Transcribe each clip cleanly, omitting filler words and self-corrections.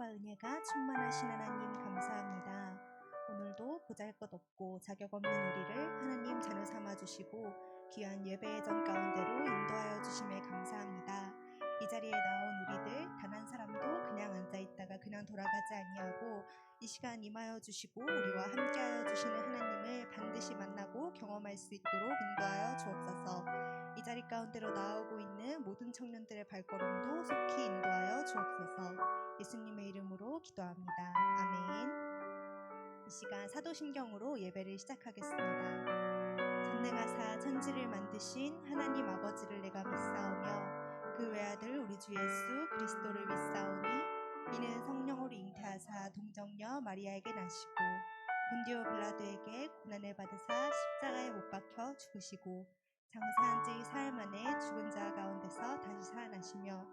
사랑과 은혜가 충만하신 하나님 감사합니다. 오늘도 보잘것없고 자격 없는 우리를 하나님 자녀 삼아주시고 귀한 예배의 전 가운데로 인도하여 주심에 감사합니다. 이 자리에 나온 우리들 단 한 사람도 그냥 앉아있다가 그냥 돌아가지 아니하고 이 시간 임하여 주시고 우리와 함께하여 주시는 하나님을 반드시 만나고 경험할 수 있도록 인도하여 주옵소서. 이 자리 가운데로 나오고 있는 모든 청년들의 발걸음도 속히 인도하여 주옵소서. 예수님의 이름으로 기도합니다. 아멘. 이 시간 사도신경으로 예배를 시작하겠습니다. 전능하사 천지를 만드신 하나님 아버지를 내가 믿사오며 그 외아들 우리 주 예수 그리스도를 믿사오니 이는 성령으로 잉태하사 동정녀 마리아에게 나시고 본디오 빌라도에게 고난을 받으사 십자가에 못 박혀 죽으시고 장사한 지 사흘 만에 죽은 자 가운데서 다시 살아나시며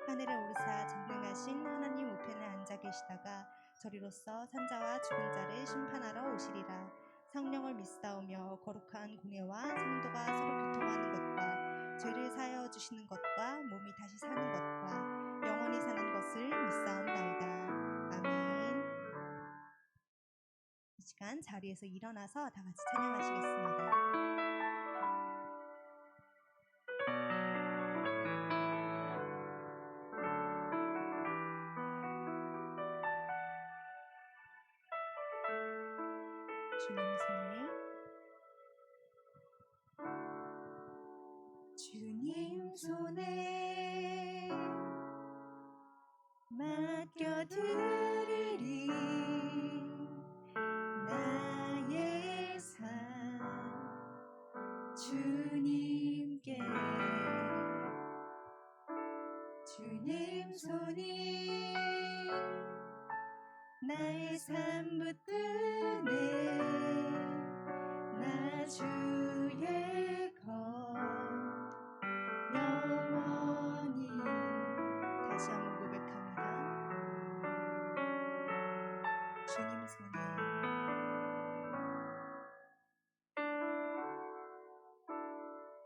하늘에 오르사 전능하신 하나님 우편에 앉아 계시다가 저리로서 산자와 죽은 자를 심판하러 오시리라. 성령을 믿사오며 거룩한 공예와 성도가 서로 교통하는 것과 죄를 사하여 주시는 것과 몸이 다시 사는 것과 영원히 사는 것을 믿사옵나이다. 아멘. 이 시간 자리에서 일어나서 다 같이 찬양하시겠습니다. 주님 손에 맡겨드리리 나의 삶 주님께 주님 손이 나의 삶 붙드네 나 주의 것 영원히 다시 한번 고백합니다. 주님 손에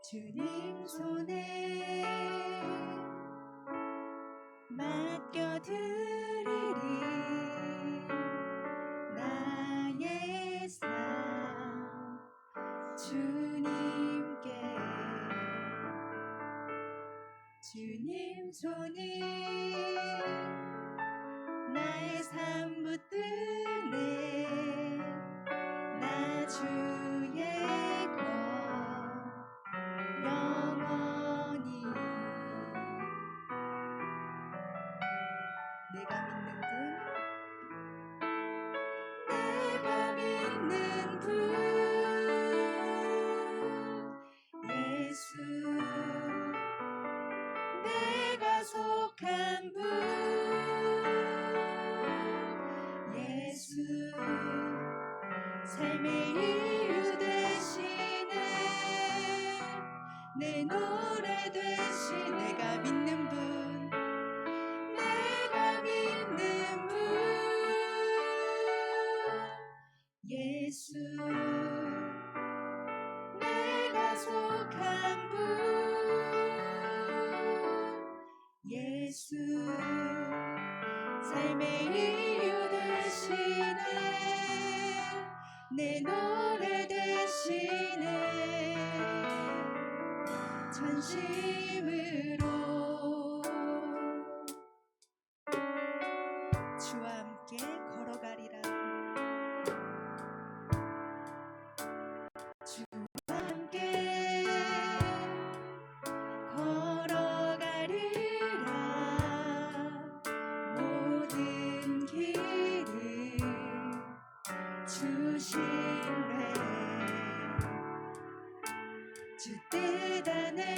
주님 손에 맡겨드리리 나의 삶 주님께 주님 손이 나의 삶 붙드네 나 주의 것 영원히 내가 믿는 분 예수 내가 속한 분 예수 삶의 이유 되시네 내 노래 되시 내가 믿는 분 내가 믿는 분 예수 내가 속한 분 예수 삶의 이유 되시네 내 노래 되시네 전심으로 주와 함께 걸어가리라 주와 함께 걸어가리라 모든 길을 주시네 주 뜻 안에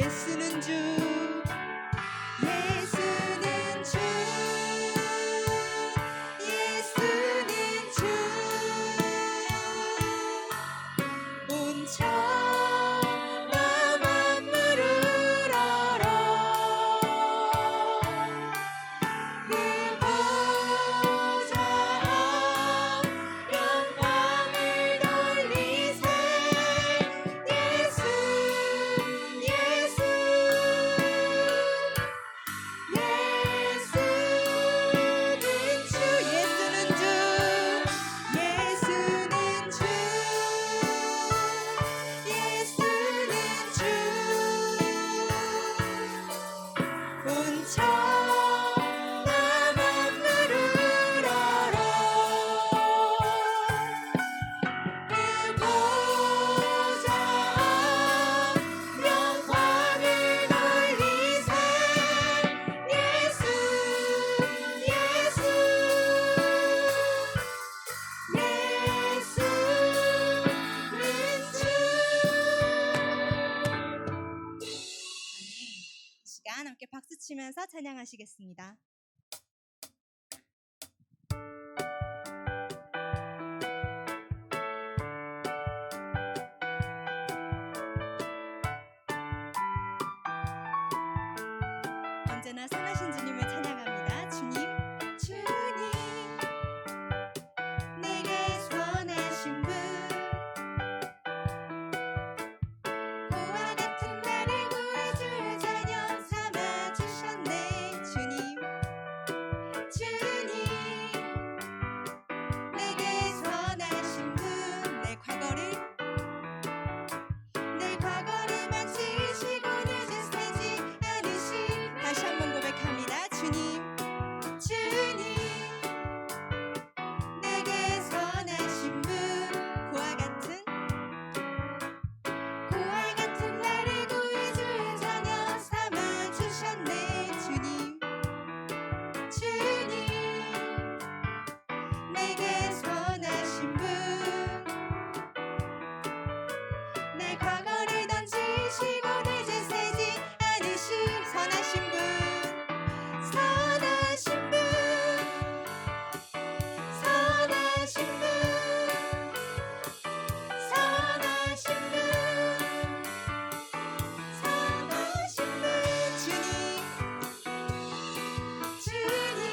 예수는 주 예수는 주 예수는 주 온 천하 만물을 알아 그 보좌 영광을 돌리세 예수 예수 함께 박수 치면서 찬양하시겠습니다. 언제나 선하신 주님을 찬양합니다. 주님, 주님, 내게 선하신 분, 고와 같은 나를 구해줄 자녀 삼아 주셨네. 주님, 주님, 내게 선하신 분, 내 과거를 만지시고 늦으시지 않으신. 다시 한번 고백합니다. 주님, 주님, 내게 선하신 분, 고와 같은 나를 구해줄 자녀 삼아 주셨네. 주님, 주님, 내게 선하신 분, 내 과거를 던지시고 이제 세지 않으신 선하신 분, 선하신 분, 선하신 분, 선하신 분, 선하신 분. 주님, 주님,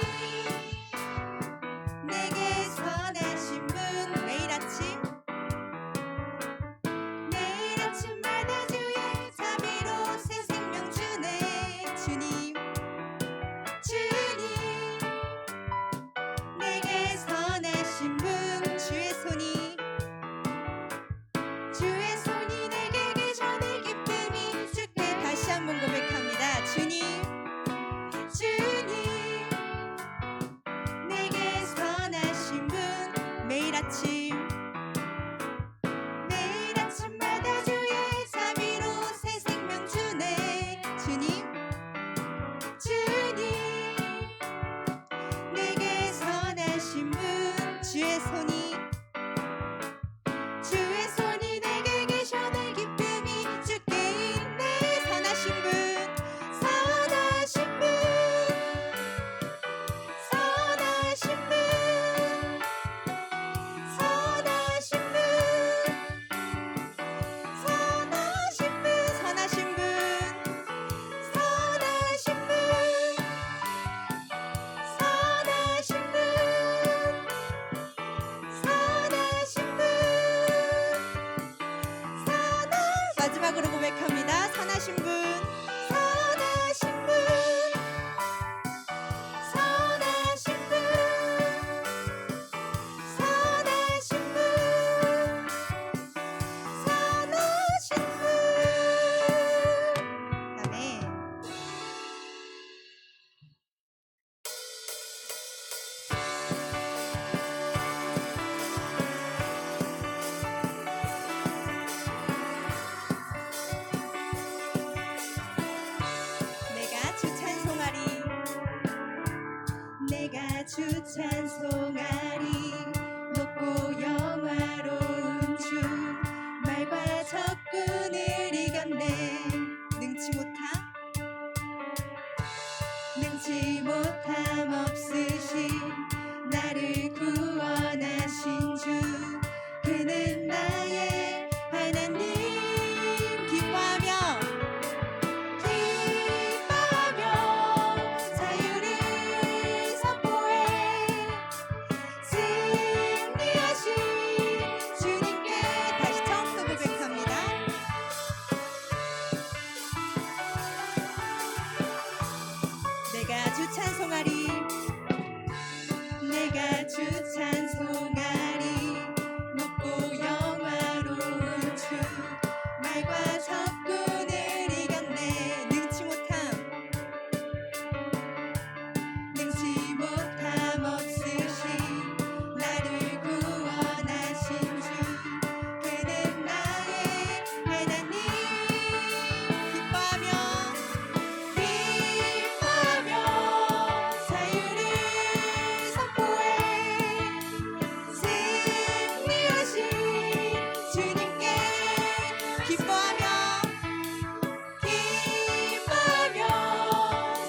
내게 선하신 분, 매일 아침마다 주의 자비로 새 생명 주네. 주님, 주님, 내게 선하신 분, 주의 손이 내게 계셔 내 기쁨이 주께. 다시 한번 고백합니다. 주님, 주님, 내게 선하신 분, 매일 아침마다 주의 자비로 새 생명 주네. 주님, 주님, 내게 선하신 분, 주의 손이 내게 계셔 내 기쁨이 주께 있네. 선하신 분, 선하신 분, 선하신 분, 선하신 분, 선하신 분, 선하신 분, 선하신 분, 선하신 분, 선하신 분, 마지막으로 고백합니다. 선하신 분, 선하신 분, 선하신 분, 선하신 분, 선하신 분. 아멘. 내가 주 찬송하리 높고 영화로운 주 말과 적군을 이겼네. 능치 못 못함 없으신 나를 구원하신 주 그는 나의 하나님 기뻐하며 자유를 선포해 승리하신 주님께 다시 처음부터 고백합니다. 내가 주 찬송하리 내가 주 찬송하리 높고 영화로운 주 말과 적군을 이겼네 능치 못함 없으신 나를 구원하신 주 그는 나의 하나님 기뻐하며 자유를 선포해 승리하신 주님께 기뻐하며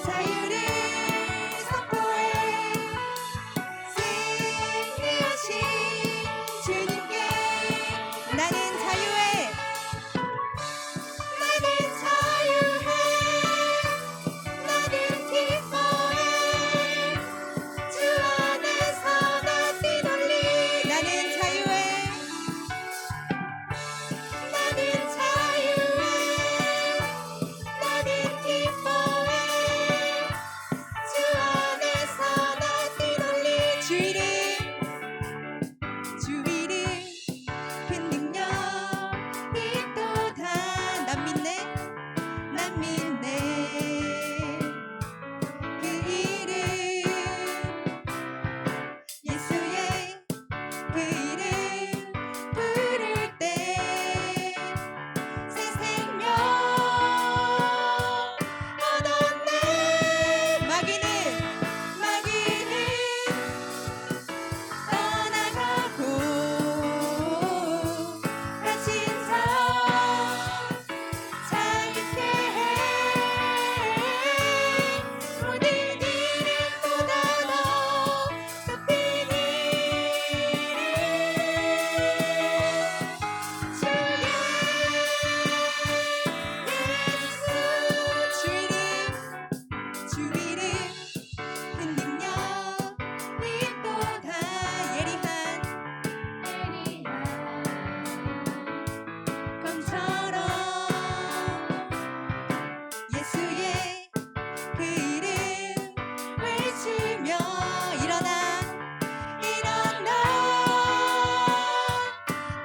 자유를 선포해 승리하신 주님께 나는 자유해 나는 기뻐해 주 안에서 나 뛰놀리 나는 자유해 나는 기뻐해 주 안에서 나 뛰놀리 주 이름 큰 능력이 또다 난 믿네 그 이름 예수의 그 이름 부를 때 새 생명 얻었네 마귀는 떠나가고 갇힌 자 자유케 해 모든 이름보다 더 높은 주 이름 큰 능력이 또다 예리한 검처럼 예수의 그 이름 외치며 일어나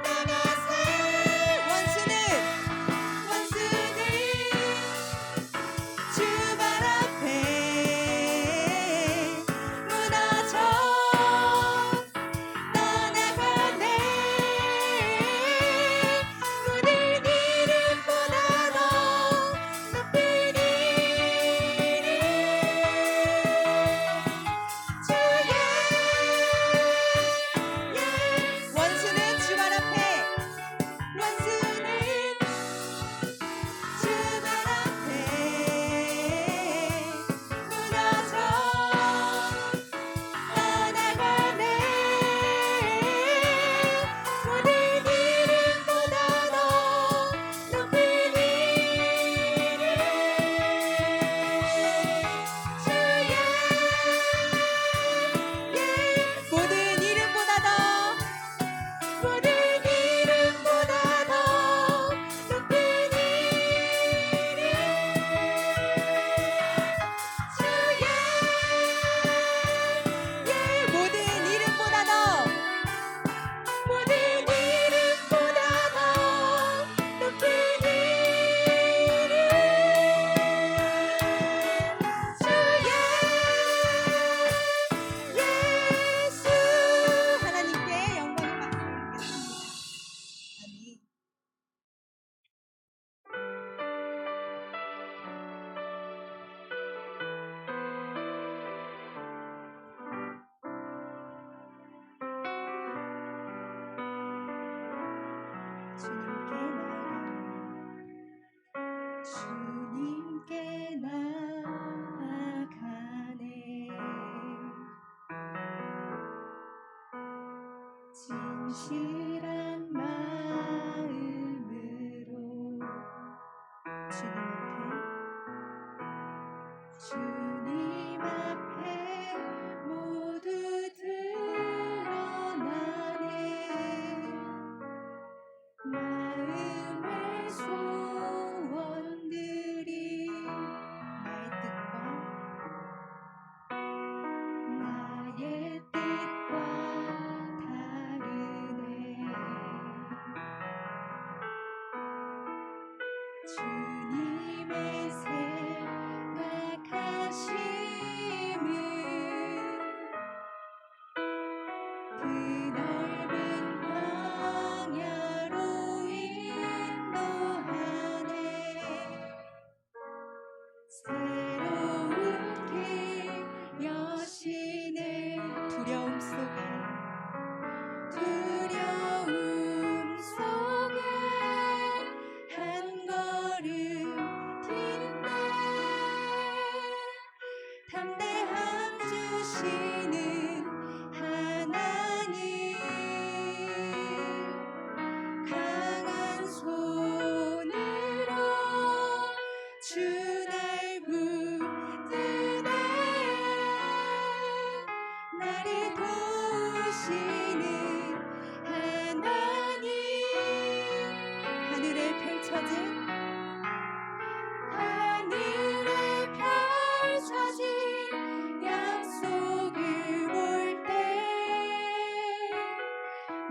나가세 원수는 주 발 앞에 무너져 떠나가네 모든 이름보다 더 높은 이름 주의 원수는 주 발 앞에 무너져 떠나가네 모든 이름보다 더 높은 이름 주의 모든 이름보다 더 높은 예수 하나님께 영광을 받겠습니다. 아멘. 주님께 나아가네 주님 앞에 모두 드러나네. 마음의 소원들이 나의 뜻과 다르네. 주님의 생각하심은 그 넓은 광야로 인도하네. 새로운 길 여시네. 두려움 속에 한 걸음 뒷내 담대함 주시는 하나님, 강한 손으로 주 날 붙드네. 나를 도우시는 하나님, 하늘에 펼쳐진 약속을 볼 때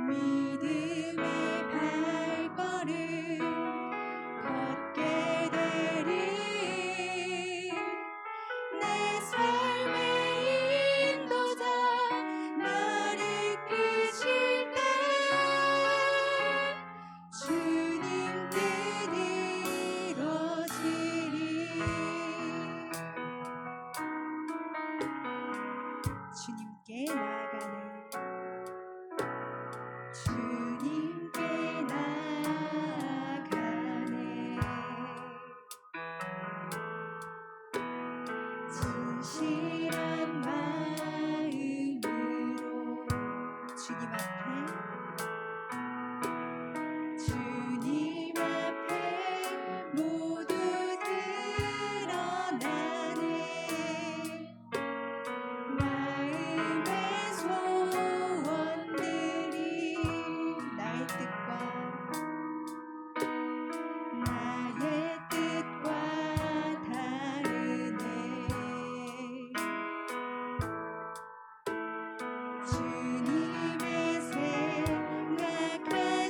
믿음의 발걸음 걷게 되리. 내 삶의 인도자 나를 이끄실 때 주님 뜻 이루어지리. 주님께 나아가네. 주님께 나아가네. 진실한 마음으로 주님 앞에 모두 드러나네. 마음의 소원들이 나의 뜻과 다르네. 주님의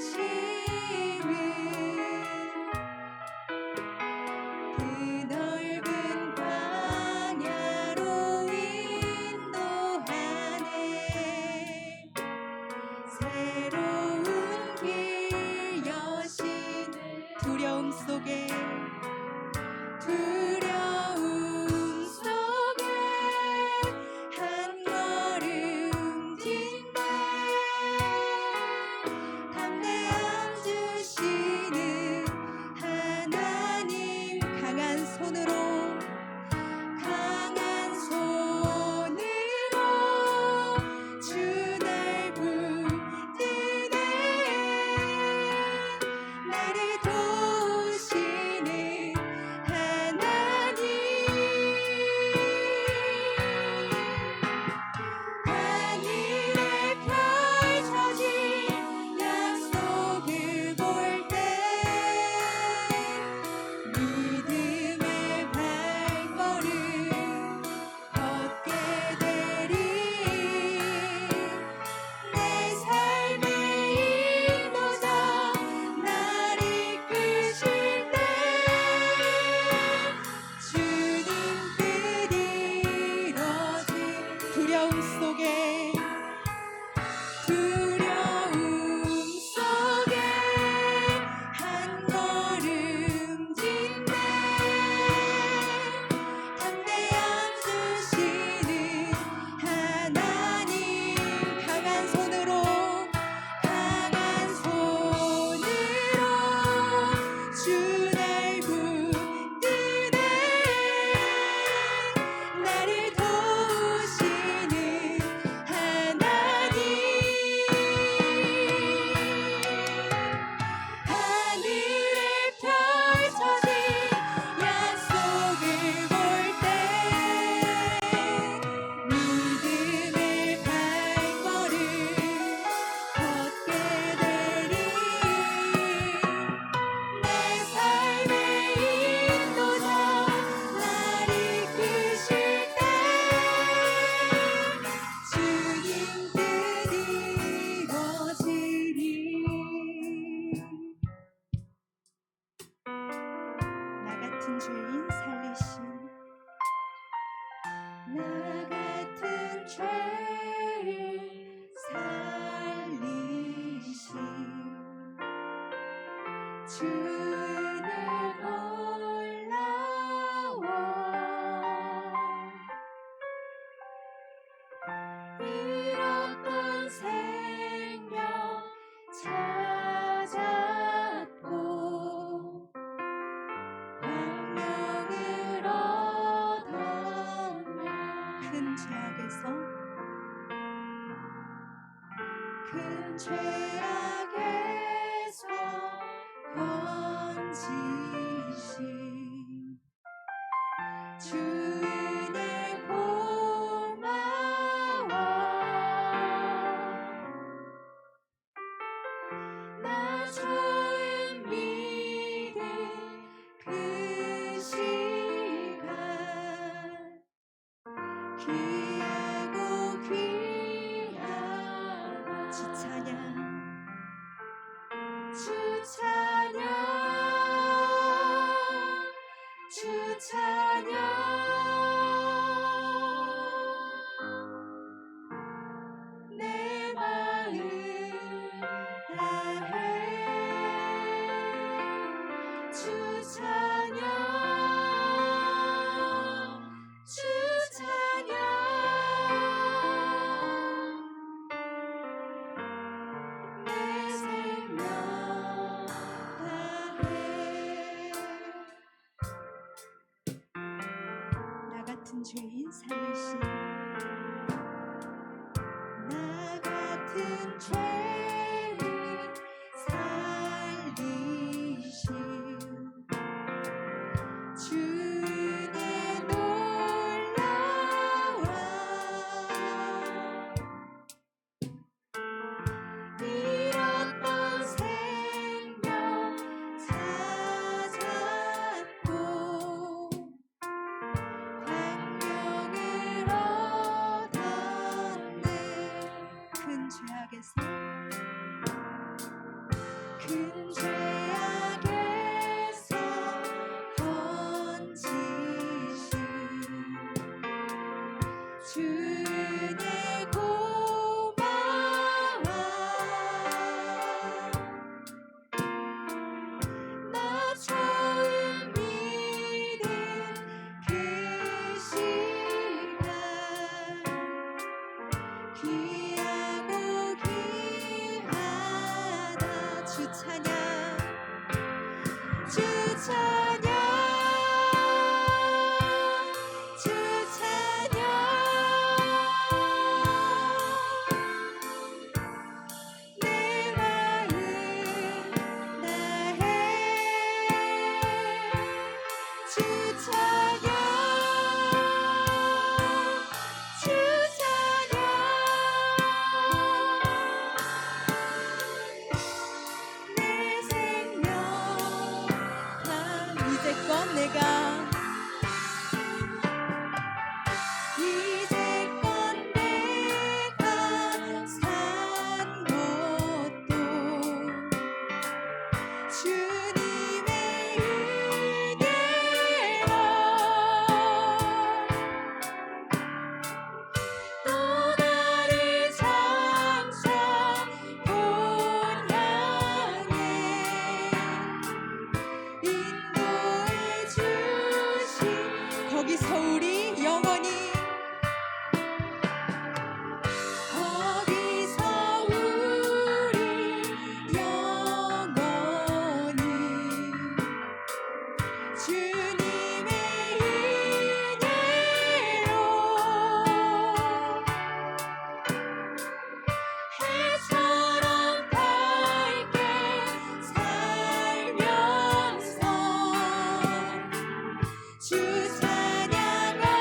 생각하심은 그 넓은 광야로 인도하네. 새로운 길 여시네. 두려움 속에 한 걸음 뒷내 담대함 주시는 하나님, 강한 손 같은 죄인 살리심 나 같은 죄인 살리심 주 은혜 놀라워 잃었던 생명 찾았고 광명을 얻었네 큰 죄악에서 큰 죄악에서 건지심 주 은혜 고마워 나 처음 믿은 그 시간 귀하고 귀하다 주 찬양 주 찬양 주 찬양 내 마음 다해 주 찬양 주 찬양 내 생명 다해 나 같은 죄인 살리심 나 같은 죄인 살리심 주 은혜 놀라워 잃었던 생명 찾았고 광명을 얻었네 큰 죄악에서 큰 죄악에서 건지심 주 은혜 고마워 나 처음 믿은 그 시간 귀하고 귀하다 주 찬양 주 찬양 주 찬양 내 마음 다해 주 찬양 주 찬양 내 생명 다 이제껏 내가 이제껏 내가 산 것도 주님의 은혜로 또 나를 장차 본 향해 인도해 주신 거기서 우리 영원히 거기서 우리 영원히 주님의 은혜로 해처럼 밝게 살면서 주 찬양하리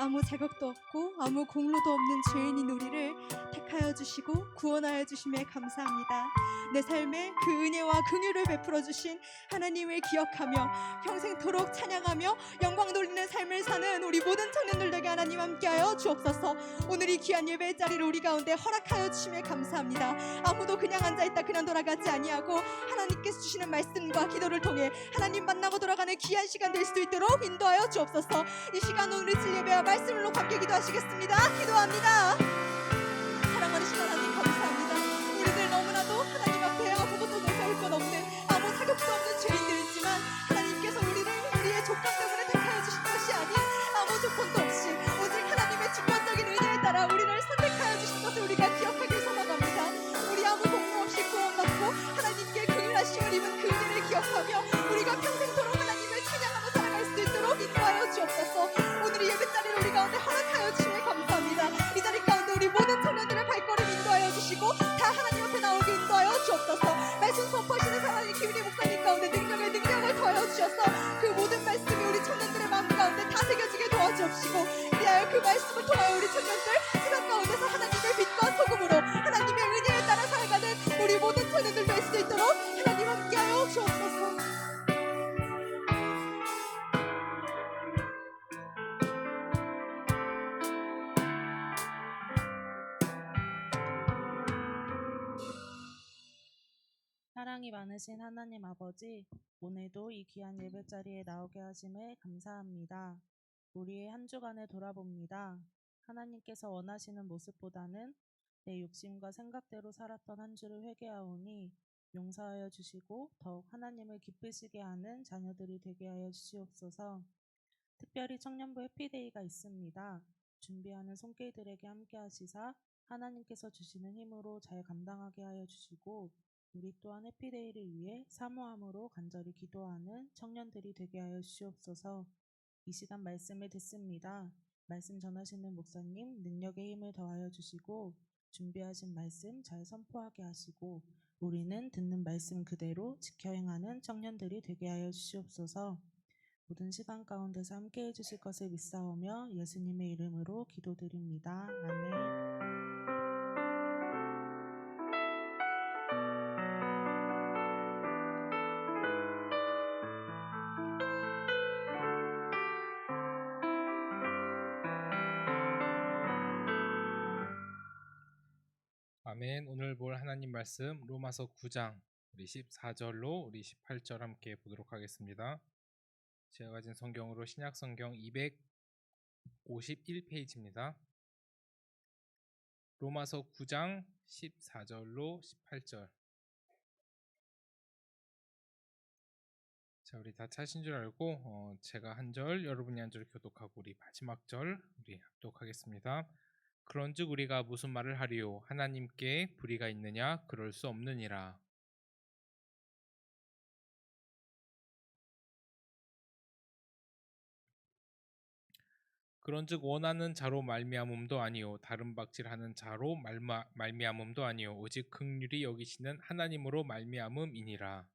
아무 자격도 없고 아무 공로도 없는 죄인인 우리를 택하여 주시고 구원하여 주심에 감사합니다. 내 삶에 그 은혜와 긍휼을 베풀어 주신 하나님을 기억하며 평생토록 찬양하며 영광 돌리는 삶을 사는 우리 모든 청년들에게 하나님 함께하여 주옵소서. 오늘 이 귀한 예배의 자리를 우리 가운데 허락하여 주심에 감사합니다. 아무도 그냥 앉아있다 그냥 돌아가지 아니하고 하나님께서 주시는 말씀과 기도를 통해 하나님 만나고 돌아가는 귀한 시간 될 수 있도록 인도하여 주옵소서. 이 시간 오늘 질 예배와 말씀을 놓고 함께 기도하시겠습니다. 기도합니다. 사랑하신 하나님 감사합니다. 우리들 너무나도 하나님 앞에 아무것도 내세울 것 없는 아무 자격도 없는 죄인들이지만 하나님께서 우리의 조건 때문에 택하여 주신 것이 아닌 아무 조건도 없이 오직 하나님의 주권적인 은혜에 따라 우리를 선택하여 주신 것을 우리가 기억하길 소망합니다. 우리 아무 공로 없이 구원받고 하나님께 긍휼하심을 입은 그 은혜를 기억하며 우리가 평생토록 하나님을 찬양하며 살아갈 수 있도록 인도하여 주옵소서. 오늘 이 예배자리를 우리 가운데 허락하여 주시면 감사합니다. 이 자리 가운데 우리 모든 청년들의 발걸음 인도하여 주시고 다 하나님 앞에 나오게 인도하여 주옵소서. 말씀 선포하시는 하나님 김은희 목사님 가운데 능력을 더하여 주셔서 그 모든 말씀이 우리 청년들의 마음 가운데 다 새겨지게 도와주옵시고 그리하여 그 말씀을 통하여 우리 청년들 세상 가운데서 하나님의 빛과 소금으로 하나님의 은혜에 따라 살아가는 우리 모든 청년들 될 수 있도록 하나님 함께하여 주옵소서. 사랑이 많으신 하나님 아버지, 오늘도 이 귀한 예배자리에 나오게 하심에 감사합니다. 우리의 한 주간을 돌아봅니다. 하나님께서 원하시는 모습보다는 내 욕심과 생각대로 살았던 한 주를 회개하오니 용서하여 주시고 더욱 하나님을 기쁘시게 하는 자녀들이 되게 하여 주시옵소서. 특별히 청년부 해피데이가 있습니다. 준비하는 손길들에게 함께 하시사 하나님께서 주시는 힘으로 잘 감당하게 하여 주시고 우리 또한 해피데이를 위해 사모함으로 간절히 기도하는 청년들이 되게 하여 주시옵소서. 이 시간 말씀을 듣습니다. 말씀 전하시는 목사님 능력의 힘을 더하여 주시고 준비하신 말씀 잘 선포하게 하시고 우리는 듣는 말씀 그대로 지켜 행하는 청년들이 되게 하여 주시옵소서. 모든 시간 가운데서 함께 해주실 것을 믿사오며 예수님의 이름으로 기도드립니다. 아멘. 아멘. 오늘 볼 하나님 말씀 로마서 9장 우리 14절로 우리 18절 함께 보도록 하겠습니다. 제가 가진 성경으로 신약 성경 251페이지입니다. 로마서 9장 14절로 18절. 자, 우리 다 찾으신 줄 알고 제가 한 절, 여러분이 한 절 교독하고 우리 마지막 절 우리 합독하겠습니다. 그런즉 우리가 무슨 말을 하리요? 하나님께 불의가 있느냐? 그럴 수 없느니라. 그런즉 원하는 자로 말미암음도 아니요 다른 박질하는 자로 말미암음도 아니요 오직 긍휼히 여기시는 하나님으로 말미암음이니라.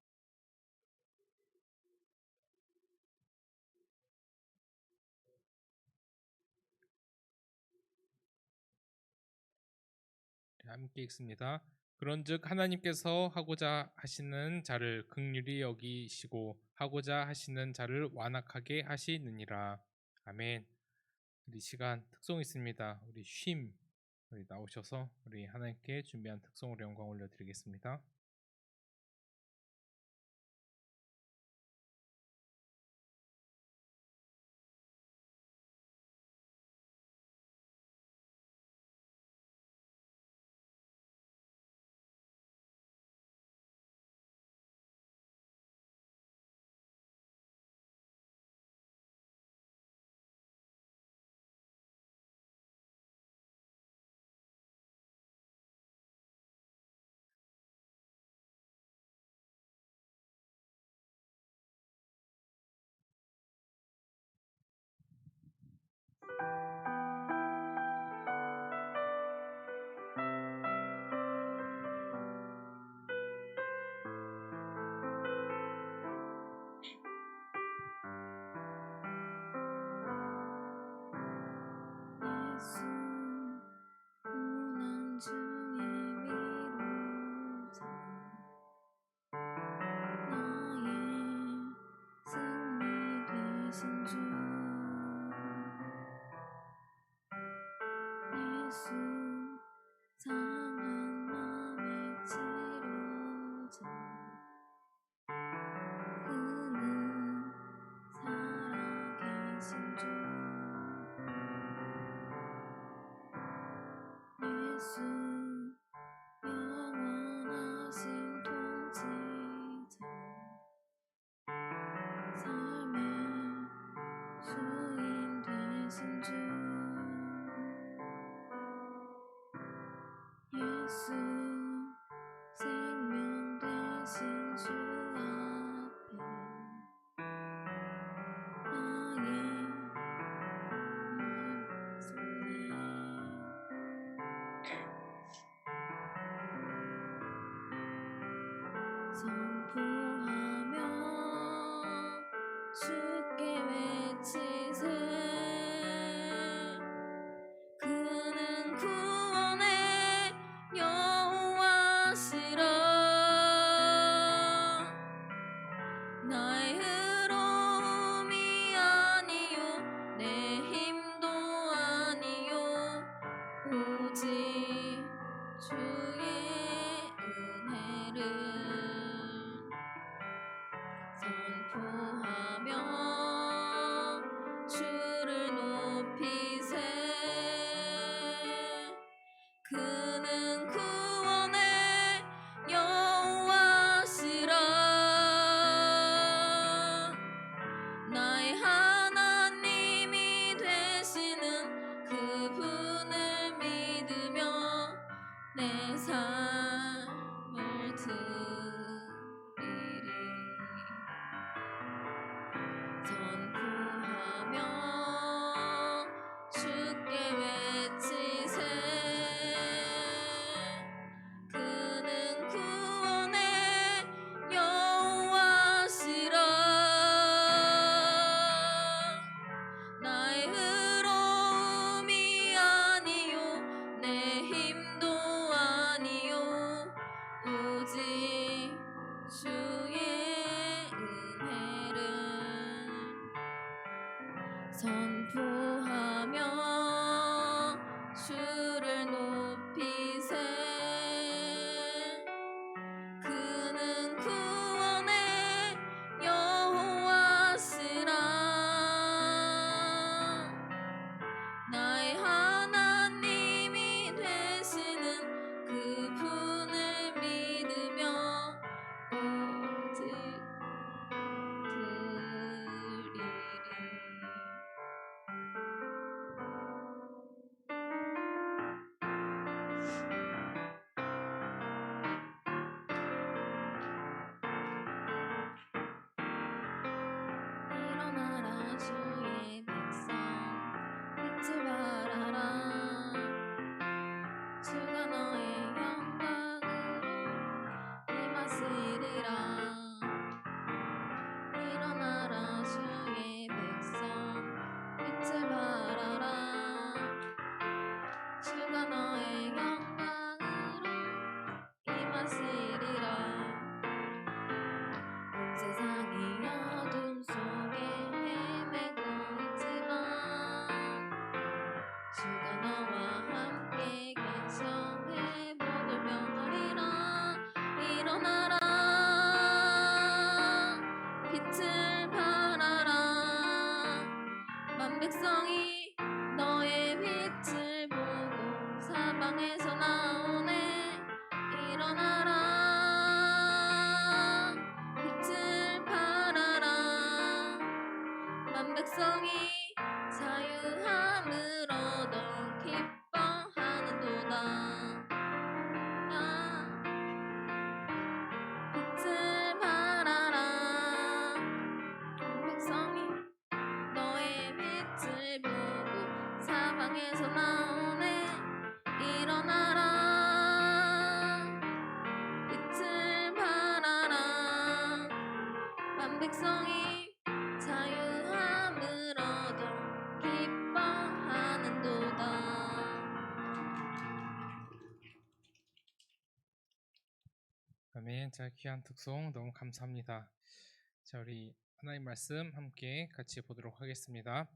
함께 읽습니다. 그런즉 하나님께서 하고자 하시는 자를 긍휼히 여기시고 하고자 하시는 자를 완악하게 하시느니라. 아멘. 우리 시간 특송 있습니다. 우리 쉼 우리 나오셔서 우리 하나님께 준비한 특송으로 영광 올려드리겠습니다. 고난 중에 위로자 나의 승리 되신 주 예수 사랑한 맘의 치료자 그는 살아계신 주 예수 영원하신 통치자 삶의 주인 되신 주 예수 생명 되신 주 앞에 나의 선포하며 주께 외치세 그는 구원의 여호와시라 나의 의로움이 아니요 내 힘도 아니요 오직 주의 은혜를 선포하며 주를 높이세 그는 구원의 여호와시라 나의 하나님이 되시는 그분을 믿으며 내 삶을 드리리 선포하며 주께 외치세 그는 구원의 여호와시라 나의 의로움이 아니요 내 힘도 아니요 오직 주의 은혜를 선포하며 주를 높이세 그는 구원의 여호와시라 나의 하나님이 되시는 그분을 믿으며 오직 드리리 일어나라 주의 백성 잊지 말아라 주가 너의 영광으로 임하시리라 일어나라 주의 백성 잊지 말아라 주가 너의 영광으로 임하시리라 온 세상이 어둠 속에 헤매고 있지만 주가 너와 함께 계셔 회복을 명하리라 일어나라 빛을 발하라 만 백성이 너의 빛을 보고 사방에서 나오네 일어나라 빛을 발하라 만 백성이 자유함을 얻어 기뻐하는도다 빛을 발하라 만 백성이 너의 빛을 보고 사방에서 나오네 일어나라 빛을 발하라 만 백성이 자유함을 얻어 기뻐하는도다 아멘. 자, 귀한 특송 너무 감사합니다. 자, 우리 하나님 말씀 함께 같이 보도록 하겠습니다.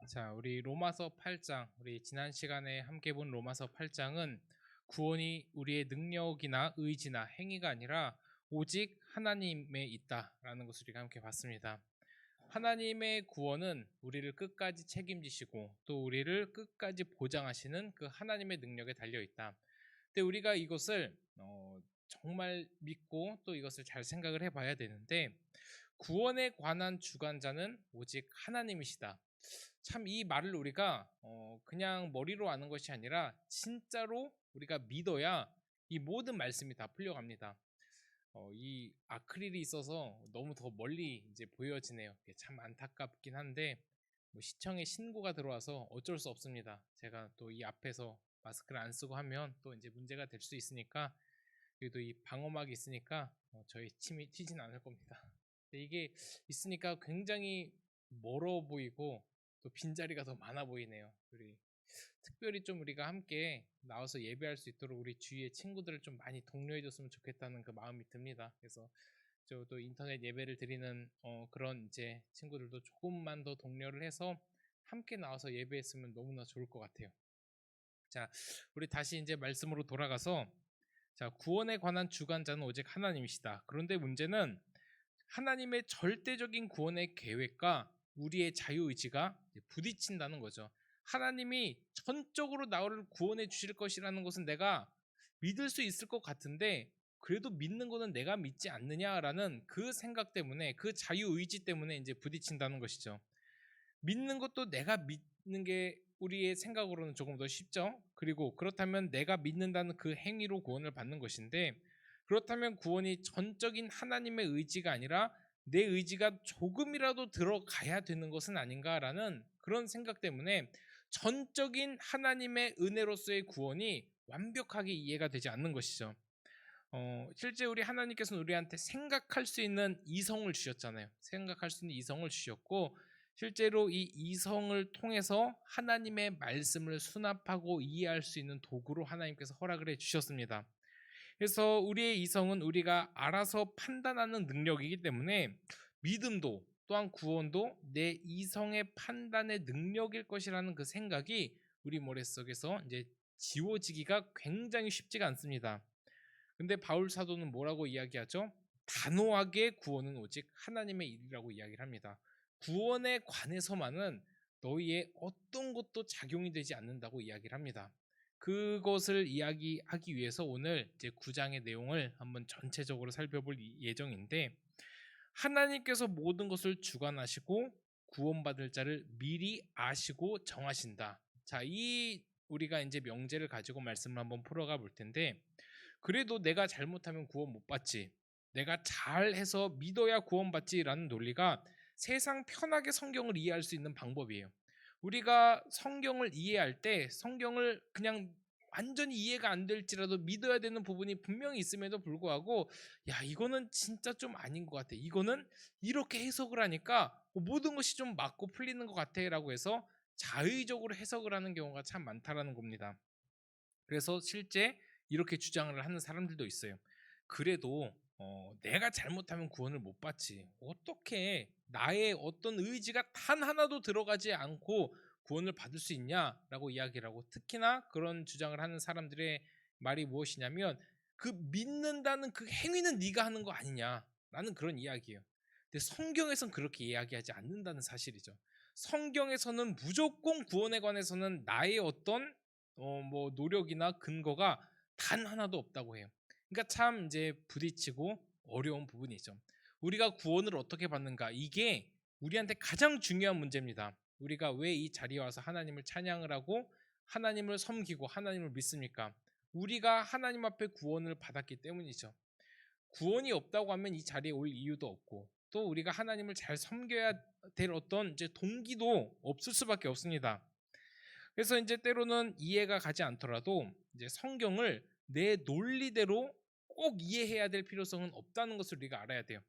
자, 우리 로마서 8장, 우리 지난 시간에 함께 본 로마서 8장은 구원이 우리의 능력이나 의지나 행위가 아니라 오직 하나님에 있다라는 것을 우리가 함께 봤습니다. 하나님의 구원은 우리를 끝까지 책임지시고 또 우리를 끝까지 보장하시는 그 하나님의 능력에 달려 있다. 근데 우리가 이것을 정말 믿고 또 이것을 잘 생각을 해봐야 되는데, 구원에 관한 주관자는 오직 하나님이시다. 참 이 말을 우리가 그냥 머리로 아는 것이 아니라 진짜로 우리가 믿어야 이 모든 말씀이 다 풀려갑니다. 이 아크릴이 있어서 너무 더 멀리 이제 보여지네요. 이게 참 안타깝긴 한데 뭐 시청에 신고가 들어와서 어쩔 수 없습니다. 제가 또 이 앞에서 마스크를 안 쓰고 하면 또 이제 문제가 될 수 있으니까, 그래도 이 방어막이 있으니까 저희 침이 튀진 않을 겁니다. 근데 이게 있으니까 굉장히 멀어 보이고 또 빈자리가 더 많아 보이네요. 우리 특별히 좀 우리가 함께 나와서 예배할 수 있도록 우리 주위의 친구들을 좀 많이 독려해 줬으면 좋겠다는 그 마음이 듭니다. 그래서 저도 인터넷 예배를 드리는 그런 이제 친구들도 조금만 더 독려를 해서 함께 나와서 예배했으면 너무나 좋을 것 같아요. 자, 우리 다시 이제 말씀으로 돌아가서, 자, 구원에 관한 주관자는 오직 하나님이시다. 그런데 문제는 하나님의 절대적인 구원의 계획과 우리의 자유의지가 부딪힌다는 거죠. 하나님이 전적으로 나를 구원해 주실 것이라는 것은 내가 믿을 수 있을 것 같은데, 그래도 믿는 거는 내가 믿지 않느냐라는 그 생각 때문에, 그 자유의지 때문에 이제 부딪힌다는 것이죠. 믿는 것도 내가 믿는 게 우리의 생각으로는 조금 더 쉽죠. 그리고 그렇다면 내가 믿는다는 그 행위로 구원을 받는 것인데, 그렇다면 구원이 전적인 하나님의 의지가 아니라 내 의지가 조금이라도 들어가야 되는 것은 아닌가라는 그런 생각 때문에 전적인 하나님의 은혜로서의 구원이 완벽하게 이해가 되지 않는 것이죠. 실제 우리 하나님께서는 우리한테 생각할 수 있는 이성을 주셨잖아요. 생각할 수 있는 이성을 주셨고, 실제로 이 이성을 통해서 하나님의 말씀을 수납하고 이해할 수 있는 도구로 하나님께서 허락을 해 주셨습니다. 그래서 우리의 이성은 우리가 알아서 판단하는 능력이기 때문에 믿음도 또한 구원도 내 이성의 판단의 능력일 것이라는 그 생각이 우리 머릿속에서 이제 지워지기가 굉장히 쉽지가 않습니다. 근데 바울 사도는 뭐라고 이야기하죠? 단호하게 구원은 오직 하나님의 일이라고 이야기를 합니다. 구원에 관해서만은 너희의 어떤 것도 작용이 되지 않는다고 이야기를 합니다. 그것을 이야기하기 위해서 오늘 이제 9장의 내용을 한번 전체적으로 살펴볼 예정인데, 하나님께서 모든 것을 주관하시고 구원받을 자를 미리 아시고 정하신다. 자, 이 우리가 이제 명제를 가지고 말씀을 한번 풀어가 볼 텐데, 그래도 내가 잘못하면 구원 못 받지, 내가 잘해서 믿어야 구원받지라는 논리가 세상 편하게 성경을 이해할 수 있는 방법이에요. 우리가 성경을 이해할 때 성경을 그냥 완전히 이해가 안 될지라도 믿어야 되는 부분이 분명히 있음에도 불구하고, 야, 이거는 진짜 좀 아닌 것 같아, 이거는 이렇게 해석을 하니까 모든 것이 좀 맞고 풀리는 것 같아 라고 해서 자의적으로 해석을 하는 경우가 참 많다라는 겁니다. 그래서 실제 이렇게 주장을 하는 사람들도 있어요. 그래도 내가 잘못하면 구원을 못 받지, 어떻게 나의 어떤 의지가 단 하나도 들어가지 않고 구원을 받을 수 있냐라고 이야기를 하고, 특히나 그런 주장을 하는 사람들의 말이 무엇이냐면, 그 믿는다는 그 행위는 네가 하는 거 아니냐라는 그런 이야기예요. 근데 성경에서는 그렇게 이야기하지 않는다는 사실이죠. 성경에서는 무조건 구원에 관해서는 나의 어떤 뭐 노력이나 근거가 단 하나도 없다고 해요. 그러니까 참 이제 부딪히고 어려운 부분이죠. 우리가 구원을 어떻게 받는가, 이게 우리한테 가장 중요한 문제입니다. 우리가 왜 이 자리에 와서 하나님을 찬양을 하고 하나님을 섬기고 하나님을 믿습니까? 우리가 하나님 앞에 구원을 받았기 때문이죠. 구원이 없다고 하면 이 자리에 올 이유도 없고, 또 우리가 하나님을 잘 섬겨야 될 어떤 이제 동기도 없을 수밖에 없습니다. 그래서 이제 때로는 이해가 가지 않더라도 이제 성경을 내 논리대로 꼭 이해해야 될 필요성은 없다는 것을 우리가 알아야 돼요.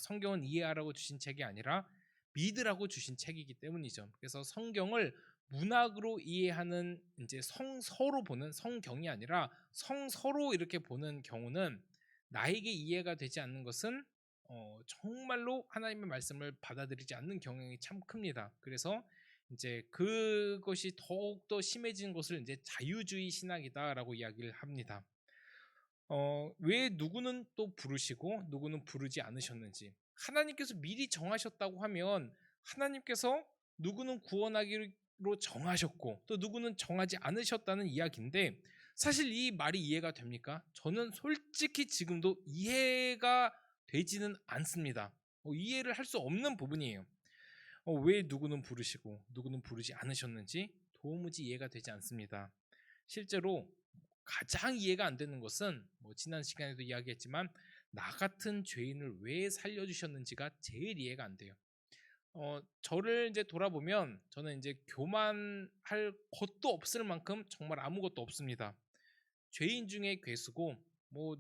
성경은 이해하라고 주신 책이 아니라 믿으라고 주신 책이기 때문이죠. 그래서 성경을 문학으로 이해하는 이제 성서로 보는, 성경이 아니라 성서로 이렇게 보는 경우는 나에게 이해가 되지 않는 것은 정말로 하나님의 말씀을 받아들이지 않는 경향이 참 큽니다. 그래서 이제 그것이 더욱더 심해진 것을 이제 자유주의 신학이다라고 이야기를 합니다. 왜 누구는 또 부르시고 누구는 부르지 않으셨는지 하나님께서 미리 정하셨다고 하면 하나님께서 누구는 구원하기로 정하셨고 또 누구는 정하지 않으셨다는 이야기인데 사실 이 말이 이해가 됩니까? 저는 솔직히 지금도 이해가 되지는 않습니다. 이해를 할 수 없는 부분이에요. 왜 누구는 부르시고 누구는 부르지 않으셨는지 도무지 이해가 되지 않습니다. 실제로 가장 이해가 안 되는 것은 지난 시간에도 이야기했지만 나 같은 죄인을 왜 살려주셨는지가 제일 이해가 안 돼요. 저를 이제 돌아보면 저는 이제 교만할 것도 없을 만큼 정말 아무것도 없습니다. 죄인 중에 괴수고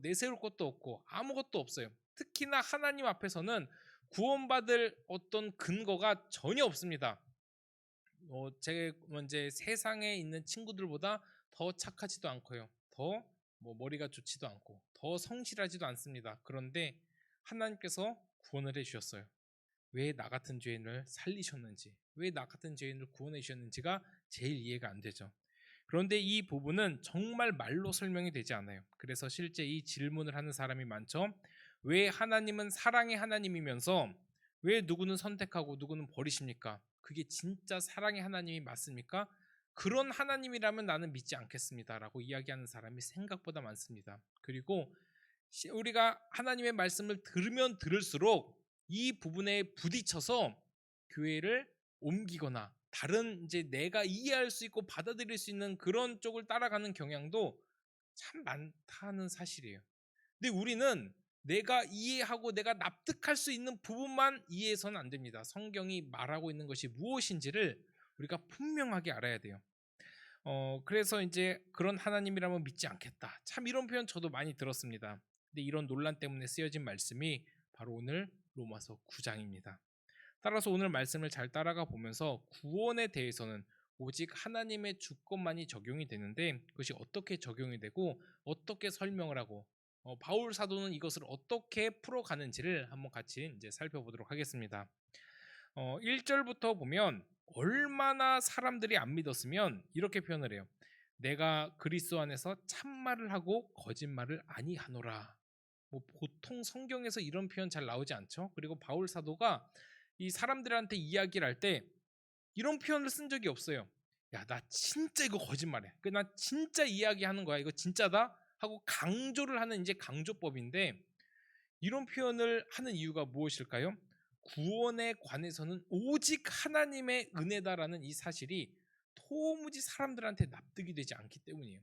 내세울 것도 없고 아무것도 없어요. 특히나 하나님 앞에서는 구원받을 어떤 근거가 전혀 없습니다. 제 이제 세상에 있는 친구들보다 더 착하지도 않고요. 더 머리가 좋지도 않고 더 성실하지도 않습니다. 그런데 하나님께서 구원을 해주셨어요. 왜 나 같은 죄인을 살리셨는지, 왜 나 같은 죄인을 구원해 주셨는지가 제일 이해가 안 되죠. 그런데 이 부분은 정말 말로 설명이 되지 않아요. 그래서 실제 이 질문을 하는 사람이 많죠. 왜 하나님은 사랑의 하나님이면서 왜 누구는 선택하고 누구는 버리십니까? 그게 진짜 사랑의 하나님이 맞습니까? 그런 하나님이라면 나는 믿지 않겠습니다라고 이야기하는 사람이 생각보다 많습니다. 그리고 우리가 하나님의 말씀을 들으면 들을수록 이 부분에 부딪혀서 교회를 옮기거나 다른 이제 내가 이해할 수 있고 받아들일 수 있는 그런 쪽을 따라가는 경향도 참 많다는 사실이에요. 근데 우리는 내가 이해하고 내가 납득할 수 있는 부분만 이해해서는 안 됩니다. 성경이 말하고 있는 것이 무엇인지를 우리가 분명하게 알아야 돼요. 그래서 이제 그런 하나님이라면 믿지 않겠다. 참 이런 표현 저도 많이 들었습니다. 근데 이런 논란 때문에 쓰여진 말씀이 바로 오늘 로마서 9장입니다. 따라서 오늘 말씀을 잘 따라가 보면서 구원에 대해서는 오직 하나님의 주권만이 적용이 되는데 그것이 어떻게 적용이 되고 어떻게 설명을 하고 바울 사도는 이것을 어떻게 풀어가는지를 한번 같이 이제 살펴보도록 하겠습니다. 1절부터 보면 얼마나 사람들이 안 믿었으면 이렇게 표현을 해요. 내가 그리스도 안에서 참말을 하고 거짓말을 아니하노라. 보통 성경에서 이런 표현 잘 나오지 않죠. 그리고 바울 사도가 이 사람들한테 이야기를 할 때 이런 표현을 쓴 적이 없어요. 야, 나 진짜 이거 거짓말해. 나 진짜 이야기하는 거야. 이거 진짜다 하고 강조를 하는 이제 강조법인데 이런 표현을 하는 이유가 무엇일까요? 구원에 관해서는 오직 하나님의 은혜다라는 이 사실이 도무지 사람들한테 납득이 되지 않기 때문이에요.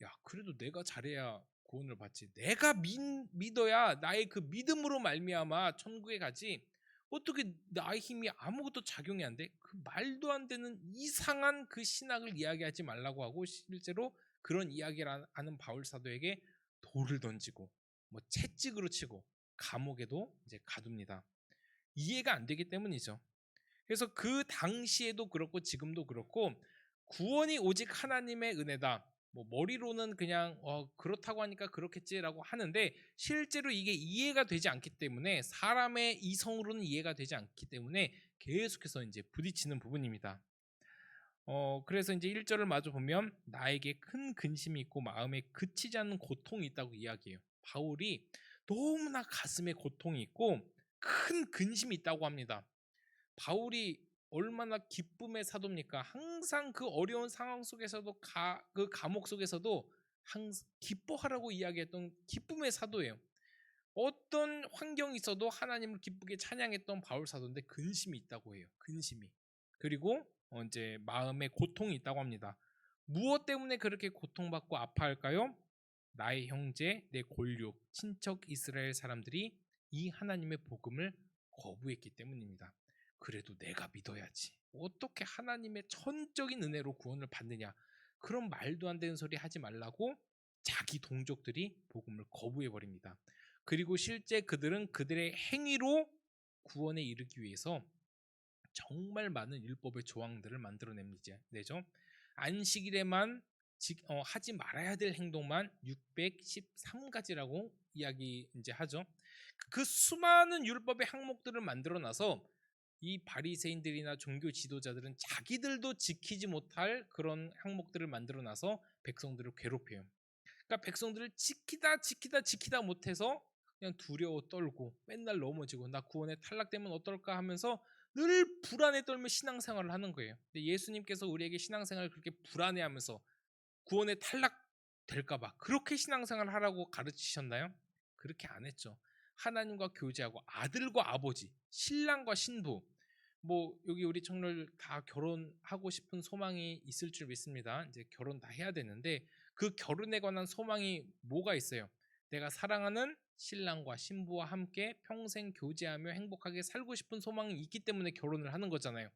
야, 그래도 내가 잘해야 구원을 받지. 내가 믿어야 나의 그 믿음으로 말미암아 천국에 가지. 어떻게 나의 힘이 아무것도 작용이 안 돼? 그 말도 안 되는 이상한 그 신학을 이야기하지 말라고 하고 실제로 그런 이야기를 하는 바울 사도에게 돌을 던지고 채찍으로 치고 감옥에도 이제 가둡니다. 이해가 안 되기 때문이죠. 그래서 그 당시에도 그렇고 지금도 그렇고 구원이 오직 하나님의 은혜다. 머리로는 그냥 그렇다고 하니까 그렇겠지라고 하는데 실제로 이게 이해가 되지 않기 때문에 사람의 이성으로는 이해가 되지 않기 때문에 계속해서 이제 부딪히는 부분입니다. 그래서 이제 1절을 마저 보면 나에게 큰 근심이 있고 마음에 그치지 않는 고통이 있다고 이야기해요. 바울이 너무나 가슴에 고통이 있고 큰 근심이 있다고 합니다. 바울이 얼마나 기쁨의 사도입니까? 항상 그 어려운 상황 속에서도 그 감옥 속에서도 항상 기뻐하라고 이야기했던 기쁨의 사도예요. 어떤 환경이 있어도 하나님을 기쁘게 찬양했던 바울 사도인데 근심이 있다고 해요. 근심이. 그리고 이제 마음에 고통이 있다고 합니다. 무엇 때문에 그렇게 고통받고 아파할까요? 나의 형제, 내 골육, 친척 이스라엘 사람들이 이 하나님의 복음을 거부했기 때문입니다. 그래도 내가 믿어야지. 어떻게 하나님의 천적인 은혜로 구원을 받느냐. 그런 말도 안 되는 소리 하지 말라고 자기 동족들이 복음을 거부해버립니다. 그리고 실제 그들은 그들의 행위로 구원에 이르기 위해서 정말 많은 율법의 조항들을 만들어내죠. 안식일에만 하지 말아야 될 행동만 613가지라고 이야기 이제 하죠. 그 수많은 율법의 항목들을 만들어놔서 이 바리새인들이나 종교 지도자들은 자기들도 지키지 못할 그런 항목들을 만들어놔서 백성들을 괴롭혀요. 그러니까 백성들을 지키다 못해서 그냥 두려워 떨고 맨날 넘어지고 나 구원에 탈락되면 어떨까 하면서 늘 불안에 떨며 신앙생활을 하는 거예요. 근데 예수님께서 우리에게 신앙생활을 그렇게 불안해하면서 구원에 탈락될까봐 그렇게 신앙생활을 하라고 가르치셨나요? 그렇게 안 했죠. 하나님과 교제하고 아들과 아버지, 신랑과 신부, 뭐 여기 우리 청년 다 결혼하고 싶은 소망이 있을 줄 믿습니다. 이제 결혼 다 해야 되는데 그 결혼에 관한 소망이 뭐가 있어요? 내가 사랑하는 신랑과 신부와 함께 평생 교제하며 행복하게 살고 싶은 소망이 있기 때문에 결혼을 하는 거잖아요.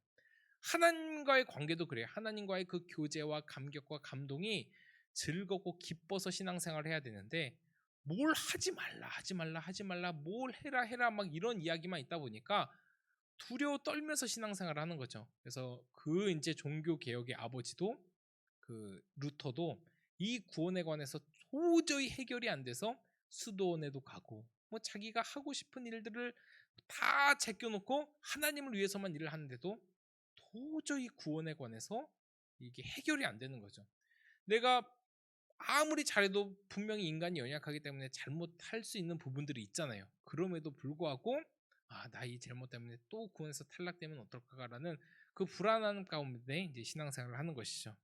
하나님과의 관계도 그래요. 하나님과의 그 교제와 감격과 감동이 즐겁고 기뻐서 신앙생활을 해야 되는데 뭘 하지 말라 뭘 해라 막 이런 이야기만 있다 보니까 두려워 떨면서 신앙생활을 하는 거죠. 그래서 그 이제 종교 개혁의 아버지도 그 루터도 이 구원에 관해서 도저히 해결이 안 돼서 수도원에도 가고 뭐 자기가 하고 싶은 일들을 다 제껴놓고 하나님을 위해서만 일을 하는데도 도저히 구원에 관해서 이게 해결이 안 되는 거죠. 내가 아무리 잘해도 분명히 인간이 연약하기 때문에 잘못할 수 있는 부분들이 있잖아요. 그럼에도 불구하고 나 이 잘못 때문에 또 구원에서 탈락되면 어떨까라는 그 불안한 가운데 이제 신앙생활을 하는 것이죠.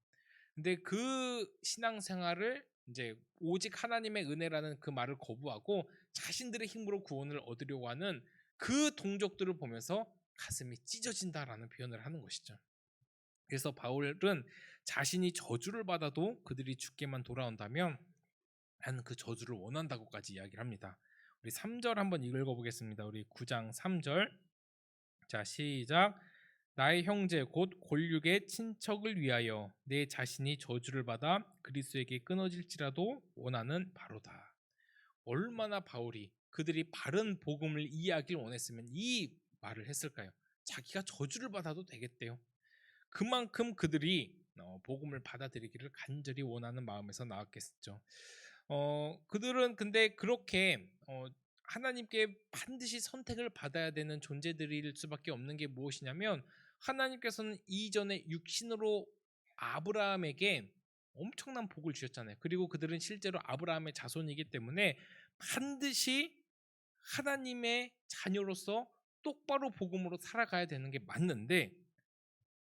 근데 그 신앙생활을 이제 오직 하나님의 은혜라는 그 말을 거부하고 자신들의 힘으로 구원을 얻으려고 하는 그 동족들을 보면서 가슴이 찢어진다라는 표현을 하는 것이죠. 그래서 바울은 자신이 저주를 받아도 그들이 죽게만 돌아온다면 나는 그 저주를 원한다고까지 이야기를 합니다. 우리 3절 한번 읽어보겠습니다. 우리 9장 3절. 자, 시작. 나의 형제 곧 골육의 친척을 위하여 내 자신이 저주를 받아 그리스도에게 끊어질지라도 원하는 바로다. 얼마나 바울이 그들이 바른 복음을 이해하길 원했으면 이 말을 했을까요? 자기가 저주를 받아도 되겠대요. 그만큼 그들이 복음을 받아들이기를 간절히 원하는 마음에서 나왔겠죠. 그들은 근데 그렇게 하나님께 반드시 선택을 받아야 되는 존재들일 수밖에 없는 게 무엇이냐면 하나님께서는 이전에 육신으로 아브라함에게 엄청난 복을 주셨잖아요. 그리고 그들은 실제로 아브라함의 자손이기 때문에 반드시 하나님의 자녀로서 똑바로 복음으로 살아가야 되는 게 맞는데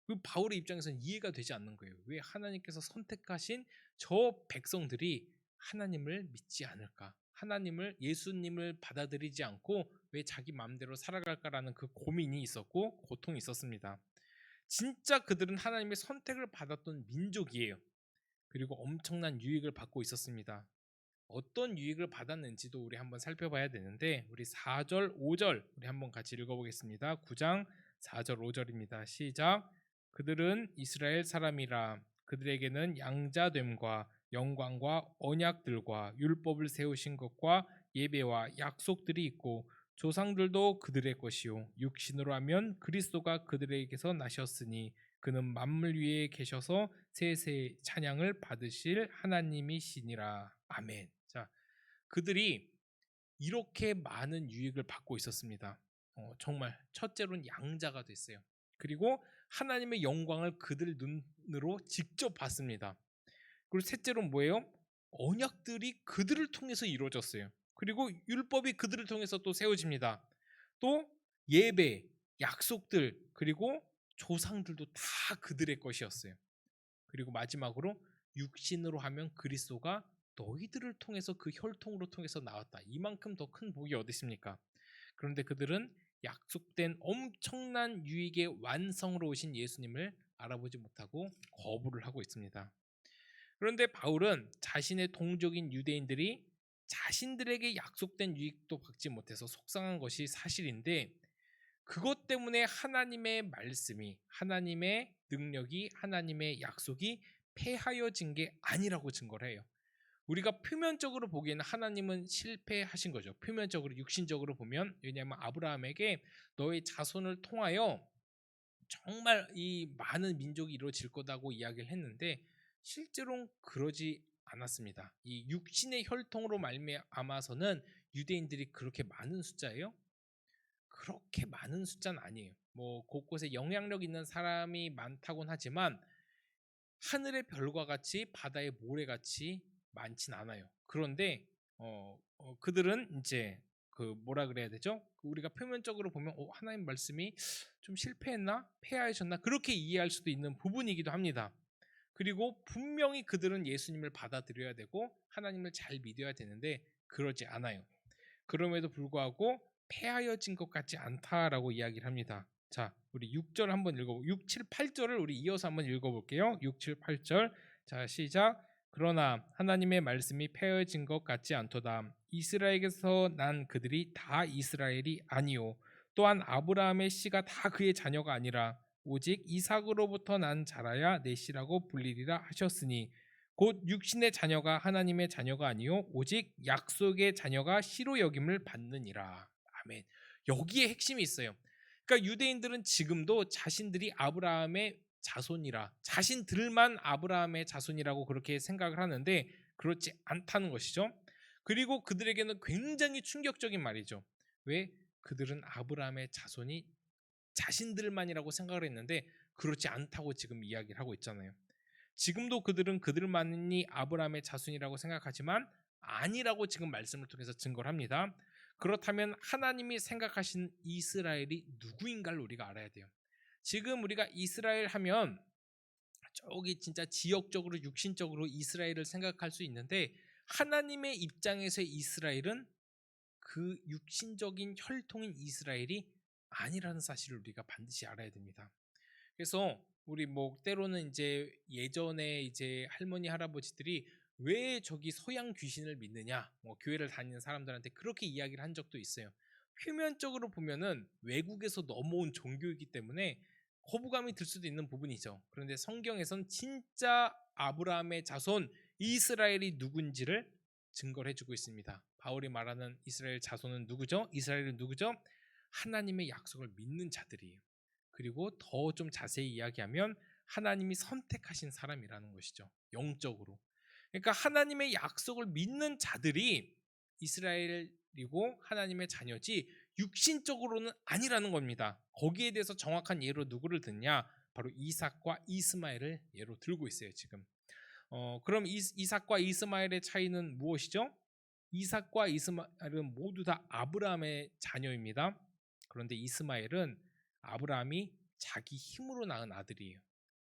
그 바울의 입장에서는 이해가 되지 않는 거예요. 왜 하나님께서 선택하신 저 백성들이 하나님을 믿지 않을까? 하나님을 예수님을 받아들이지 않고 왜 자기 마음대로 살아갈까라는 그 고민이 있었고 고통이 있었습니다. 진짜 그들은 하나님의 선택을 받았던 민족이에요. 그리고 엄청난 유익을 받고 있었습니다. 어떤 유익을 받았는지도 우리 한번 살펴봐야 되는데 우리 4절, 5절 우리 한번 같이 읽어보겠습니다. 9장 4절, 5절입니다. 시작. 그들은 이스라엘 사람이라 그들에게는 양자됨과 영광과 언약들과 율법을 세우신 것과 예배와 약속들이 있고 조상들도 그들의 것이요 육신으로 하면 그리스도가 그들에게서 나셨으니 그는 만물 위에 계셔서 세세 찬양을 받으실 하나님이시니라. 아멘. 자, 그들이 이렇게 많은 유익을 받고 있었습니다. 정말 첫째로는 양자가 됐어요. 그리고 하나님의 영광을 그들 눈으로 직접 봤습니다. 그리고 셋째로는 뭐예요? 언약들이 그들을 통해서 이루어졌어요. 그리고 율법이 그들을 통해서 또 세워집니다. 또 예배, 약속들, 그리고 조상들도 다 그들의 것이었어요. 그리고 마지막으로 육신으로 하면 그리스도가 너희들을 통해서 그 혈통으로 통해서 나왔다. 이만큼 더 큰 복이 어디 있습니까? 그런데 그들은 약속된 엄청난 유익의 완성으로 오신 예수님을 알아보지 못하고 거부를 하고 있습니다. 그런데 바울은 자신의 동족인 유대인들이 자신들에게 약속된 유익도 받지 못해서 속상한 것이 사실인데 그것 때문에 하나님의 말씀이, 하나님의 능력이, 하나님의 약속이 폐하여진 게 아니라고 증거를 해요. 우리가 표면적으로 보기에는 하나님은 실패하신 거죠. 표면적으로 육신적으로 보면 왜냐하면 아브라함에게 너의 자손을 통하여 정말 이 많은 민족이 이루어질 거다고 이야기를 했는데 실제로는 그러지 않았습니다. 이 육신의 혈통으로 말미암아서는 유대인들이 그렇게 많은 숫자예요? 그렇게 많은 숫자는 아니에요. 뭐 곳곳에 영향력 있는 사람이 많다곤 하지만 하늘의 별과 같이 바다의 모래같이 많진 않아요. 그런데 그들은 이제 그 뭐라 그래야 되죠? 우리가 표면적으로 보면 하나님 말씀이 좀 실패했나? 폐하하셨나? 그렇게 이해할 수도 있는 부분이기도 합니다. 그리고 분명히 그들은 예수님을 받아들여야 되고 하나님을 잘 믿어야 되는데 그러지 않아요. 그럼에도 불구하고 폐하여진 것 같지 않다라고 이야기를 합니다. 자, 우리 6절 한번 읽어볼게요. 6, 7, 8절을 우리 이어서 한번 읽어볼게요. 6, 7, 8절. 자, 시작. 그러나 하나님의 말씀이 폐하여진 것 같지 않도다. 이스라엘에게서 난 그들이 다 이스라엘이 아니요. 또한 아브라함의 씨가 다 그의 자녀가 아니라 오직 이삭으로부터 난 자라야 내 씨라고 불리리라 하셨으니 곧 육신의 자녀가 하나님의 자녀가 아니요 오직 약속의 자녀가 씨로 여김을 받느니라. 아멘. 여기에 핵심이 있어요. 그러니까 유대인들은 지금도 자신들이 아브라함의 자손이라, 자신들만 아브라함의 자손이라고 그렇게 생각을 하는데 그렇지 않다는 것이죠. 그리고 그들에게는 굉장히 충격적인 말이죠. 왜? 그들은 아브라함의 자손이 자신들만이라고 생각을 했는데 그렇지 않다고 지금 이야기를 하고 있잖아요. 지금도 그들은 그들만이 아브라함의 자손이라고 생각하지만 아니라고 지금 말씀을 통해서 증거를 합니다. 그렇다면 하나님이 생각하신 이스라엘이 누구인가를 우리가 알아야 돼요. 지금 우리가 이스라엘 하면 저기 진짜 지역적으로 육신적으로 이스라엘을 생각할 수 있는데 하나님의 입장에서의 이스라엘은 그 육신적인 혈통인 이스라엘이 아니라는 사실을 우리가 반드시 알아야 됩니다. 그래서 우리 뭐 때로는 이제 예전에 이제 할머니 할아버지들이 왜 저기 서양 귀신을 믿느냐, 뭐 교회를 다니는 사람들한테 그렇게 이야기를 한 적도 있어요. 표면적으로 보면은 외국에서 넘어온 종교이기 때문에 거부감이 들 수도 있는 부분이죠. 그런데 성경에선 진짜 아브라함의 자손 이스라엘이 누군지를 증거를 해주고 있습니다. 바울이 말하는 이스라엘 자손은 누구죠? 이스라엘은 누구죠? 하나님의 약속을 믿는 자들이에요. 그리고 더 좀 자세히 이야기하면 하나님이 선택하신 사람이라는 것이죠. 영적으로. 그러니까 하나님의 약속을 믿는 자들이 이스라엘이고 하나님의 자녀지 육신적으로는 아니라는 겁니다. 거기에 대해서 정확한 예로 누구를 듣냐? 바로 이삭과 이스마엘을 예로 들고 있어요, 지금. 그럼 이삭과 이스마엘의 차이는 무엇이죠? 이삭과 이스마엘은 모두 다 아브라함의 자녀입니다. 그런데 이스마엘은 아브라함이 자기 힘으로 낳은 아들이에요.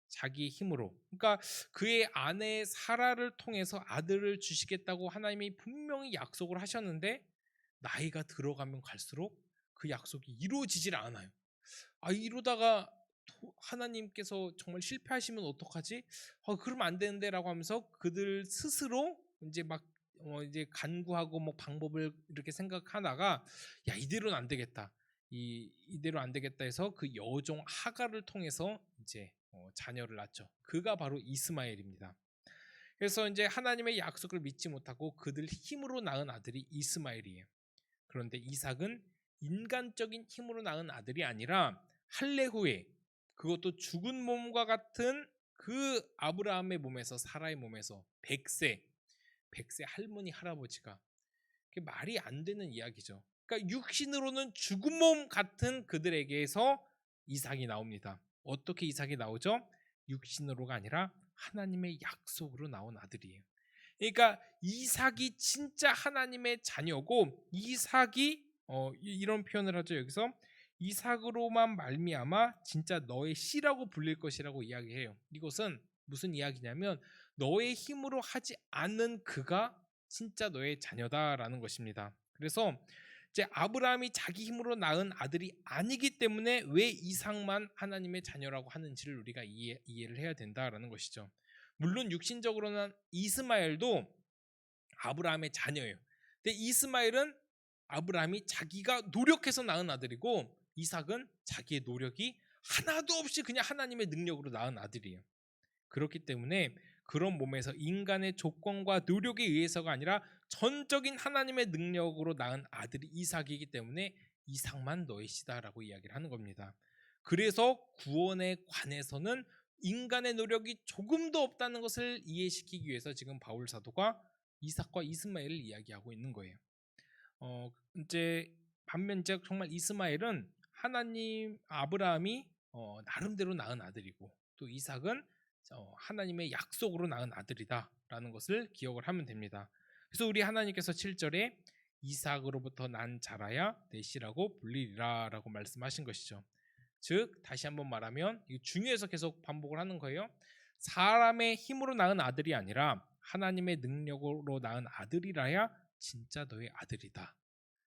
자기의 힘으로. 그러니까 그의 아내 사라를 통해서 아들을 주시겠다고 하나님이 분명히 약속을 하셨는데 나이가 들어가면 갈수록 그 약속이 이루어지질 않아요. 이러다가 하나님께서 정말 실패하시면 어떡하지? 그러면 안 되는데라고 하면서 그들 스스로 이제 막 이제 간구하고 뭐 방법을 이렇게 생각하다가 야 이대로는 안 되겠다. 이대로 안 되겠다 해서 그 여종 하가를 통해서 이제 자녀를 낳죠. 그가 바로 이스마엘입니다. 그래서 이제 하나님의 약속을 믿지 못하고 그들 힘으로 낳은 아들이 이스마엘이에요. 그런데 이삭은 인간적인 힘으로 낳은 아들이 아니라 할례후에 그것도 죽은 몸과 같은 그 아브라함의 몸에서 사라의 몸에서 100세 할머니 할아버지가 그게 말이 안 되는 이야기죠. 그러니까 육신으로는 죽은 몸 같은 그들에게서 이삭이 나옵니다. 어떻게 이삭이 나오죠? 육신으로가 아니라 하나님의 약속으로 나온 아들이에요. 그러니까 이삭이 진짜 하나님의 자녀고 이삭이 이런 표현을 하죠. 여기서 이삭으로만 말미암아 진짜 너의 씨라고 불릴 것이라고 이야기해요. 이것은 무슨 이야기냐면 너의 힘으로 하지 않는 그가 진짜 너의 자녀다라는 것입니다. 그래서 이제 아브라함이 자기 힘으로 낳은 아들이 아니기 때문에 왜 이삭만 하나님의 자녀라고 하는지를 우리가 이해를 해야 된다라는 것이죠. 물론 육신적으로는 이스마엘도 아브라함의 자녀예요. 근데 이스마엘은 아브라함이 자기가 노력해서 낳은 아들이고 이삭은 자기의 노력이 하나도 없이 그냥 하나님의 능력으로 낳은 아들이에요. 그렇기 때문에 그런 몸에서 인간의 조건과 노력에 의해서가 아니라 전적인 하나님의 능력으로 낳은 아들이 이삭이기 때문에 이삭만 너의 씨다라고 이야기를 하는 겁니다. 그래서 구원에 관해서는 인간의 노력이 조금도 없다는 것을 이해시키기 위해서 지금 바울 사도가 이삭과 이스마엘을 이야기하고 있는 거예요. 이제 반면 이제 정말 이스마엘은 하나님 아브라함이 나름대로 낳은 아들이고 또 이삭은 하나님의 약속으로 낳은 아들이다라는 것을 기억을 하면 됩니다. 그래서 우리 하나님께서 7절에 이삭으로부터 난 자라야 내 씨라고 불리리라라고 말씀하신 것이죠. 즉 다시 한번 말하면 이 중요해서 계속 반복을 하는 거예요. 사람의 힘으로 낳은 아들이 아니라 하나님의 능력으로 낳은 아들이라야 진짜 너의 아들이다.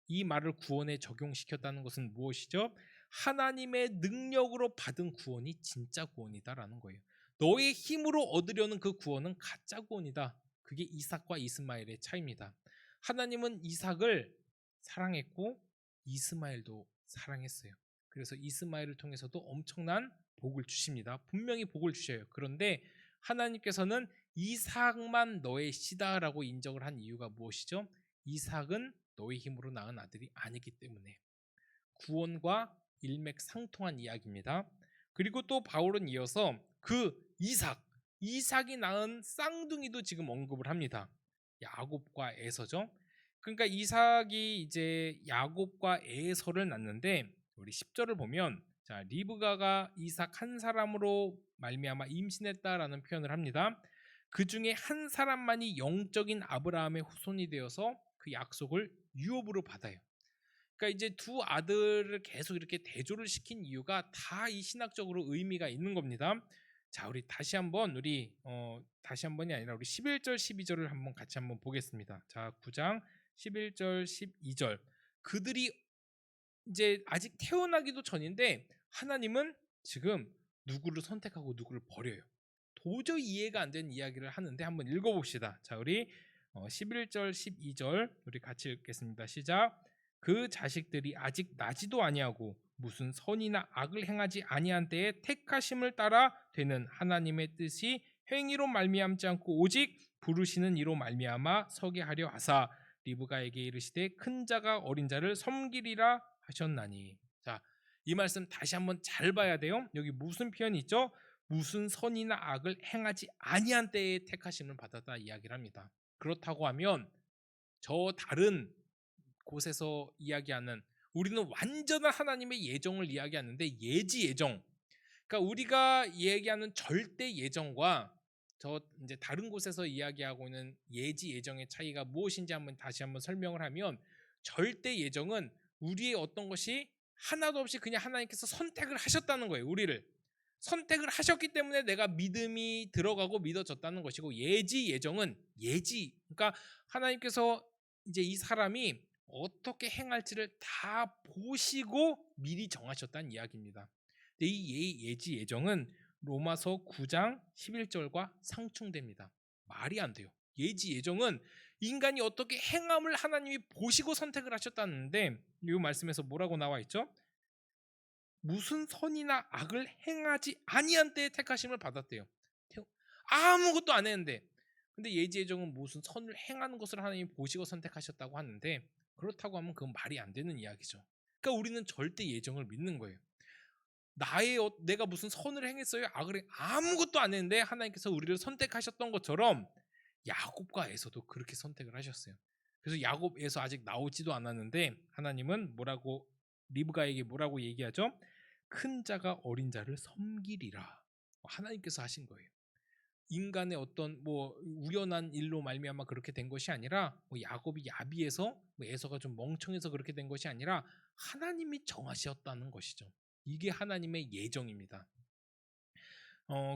이 말을 구원에 적용시켰다는 것은 무엇이죠? 하나님의 능력으로 받은 구원이 진짜 구원이다라는 거예요. 너의 힘으로 얻으려는 그 구원은 가짜 구원이다. 그게 이삭과 이스마엘의 차이입니다. 하나님은 이삭을 사랑했고 이스마엘도 사랑했어요. 그래서 이스마엘을 통해서도 엄청난 복을 주십니다. 분명히 복을 주셔요. 그런데 하나님께서는 이삭만 너의 씨다라고 인정을 한 이유가 무엇이죠? 이삭은 너의 힘으로 낳은 아들이 아니기 때문에. 구원과 일맥상통한 이야기입니다. 그리고 또 바울은 이어서 그 이삭이 낳은 쌍둥이도 지금 언급을 합니다. 야곱과 에서죠. 그러니까 이삭이 이제 야곱과 에서를 낳는데 우리 10절을 보면 자, 리브가가 이삭 한 사람으로 말미암아 임신했다라는 표현을 합니다. 그 중에 한 사람만이 영적인 아브라함의 후손이 되어서 그 약속을 유업으로 받아요. 그러니까 이제 두 아들을 계속 이렇게 대조를 시킨 이유가 다 이 신학적으로 의미가 있는 겁니다. 자, 우리 다시 한번이 아니라 우리 11절 12절을 한번 같이 한번 보겠습니다. 자, 9장 11절 12절. 그들이 이제 아직 태어나기도 전인데 하나님은 지금 누구를 선택하고 누구를 버려요. 도저히 이해가 안 되는 이야기를 하는데 한번 읽어봅시다. 자, 우리 11절 12절 우리 같이 읽겠습니다. 시작. 그 자식들이 아직 나지도 아니하고 무슨 선이나 악을 행하지 아니한 때에 택하심을 따라 되는 하나님의 뜻이 행위로 말미암지 않고 오직 부르시는 이로 말미암아 서게 하려 하사 리브가에게 이르시되 큰 자가 어린 자를 섬기리라 하셨나니. 자, 이 말씀 다시 한번 잘 봐야 돼요. 여기 무슨 표현이 있죠? 무슨 선이나 악을 행하지 아니한 때에 택하심을 받았다 이야기를 합니다. 그렇다고 하면 저 다른 곳에서 이야기하는 우리는 완전한 하나님의 예정을 이야기하는데 예지 예정, 그러니까 우리가 얘기하는 절대 예정과 저 이제 다른 곳에서 이야기하고 있는 예지 예정의 차이가 무엇인지 다시 한번 설명을 하면 절대 예정은 우리의 어떤 것이 하나도 없이 그냥 하나님께서 선택을 하셨다는 거예요. 우리를 선택을 하셨기 때문에 내가 믿음이 들어가고 믿어졌다는 것이고 예지 예정은 그러니까 하나님께서 이제 이 사람이 어떻게 행할지를 다 보시고 미리 정하셨다는 이야기입니다. 근데 이 예지 예정은 로마서 9장 11절과 상충됩니다. 말이 안 돼요. 예지 예정은 인간이 어떻게 행함을 하나님이 보시고 선택을 하셨다는데 이 말씀에서 뭐라고 나와 있죠? 무슨 선이나 악을 행하지 아니한 때에 택하심을 받았대요. 아무것도 안 했는데. 근데 예지 예정은 무슨 선을 행하는 것을 하나님이 보시고 선택하셨다고 하는데 그렇다고 하면 그건 말이 안 되는 이야기죠. 그러니까 우리는 절대 예정을 믿는 거예요. 내가 무슨 선을 행했어요? 악을 아무것도 안 했는데 하나님께서 우리를 선택하셨던 것처럼 야곱과 에서도 그렇게 선택을 하셨어요. 그래서 야곱 에서 아직 나오지도 않았는데 하나님은 리브가에게 뭐라고 얘기하죠? 큰 자가 어린 자를 섬기리라. 하나님께서 하신 거예요. 인간의 어떤 우연한 일로 말미암아 그렇게 된 것이 아니라 야곱이 야비해서 에서가 좀 멍청해서 그렇게 된 것이 아니라 하나님이 정하셨다는 것이죠. 이게 하나님의 예정입니다.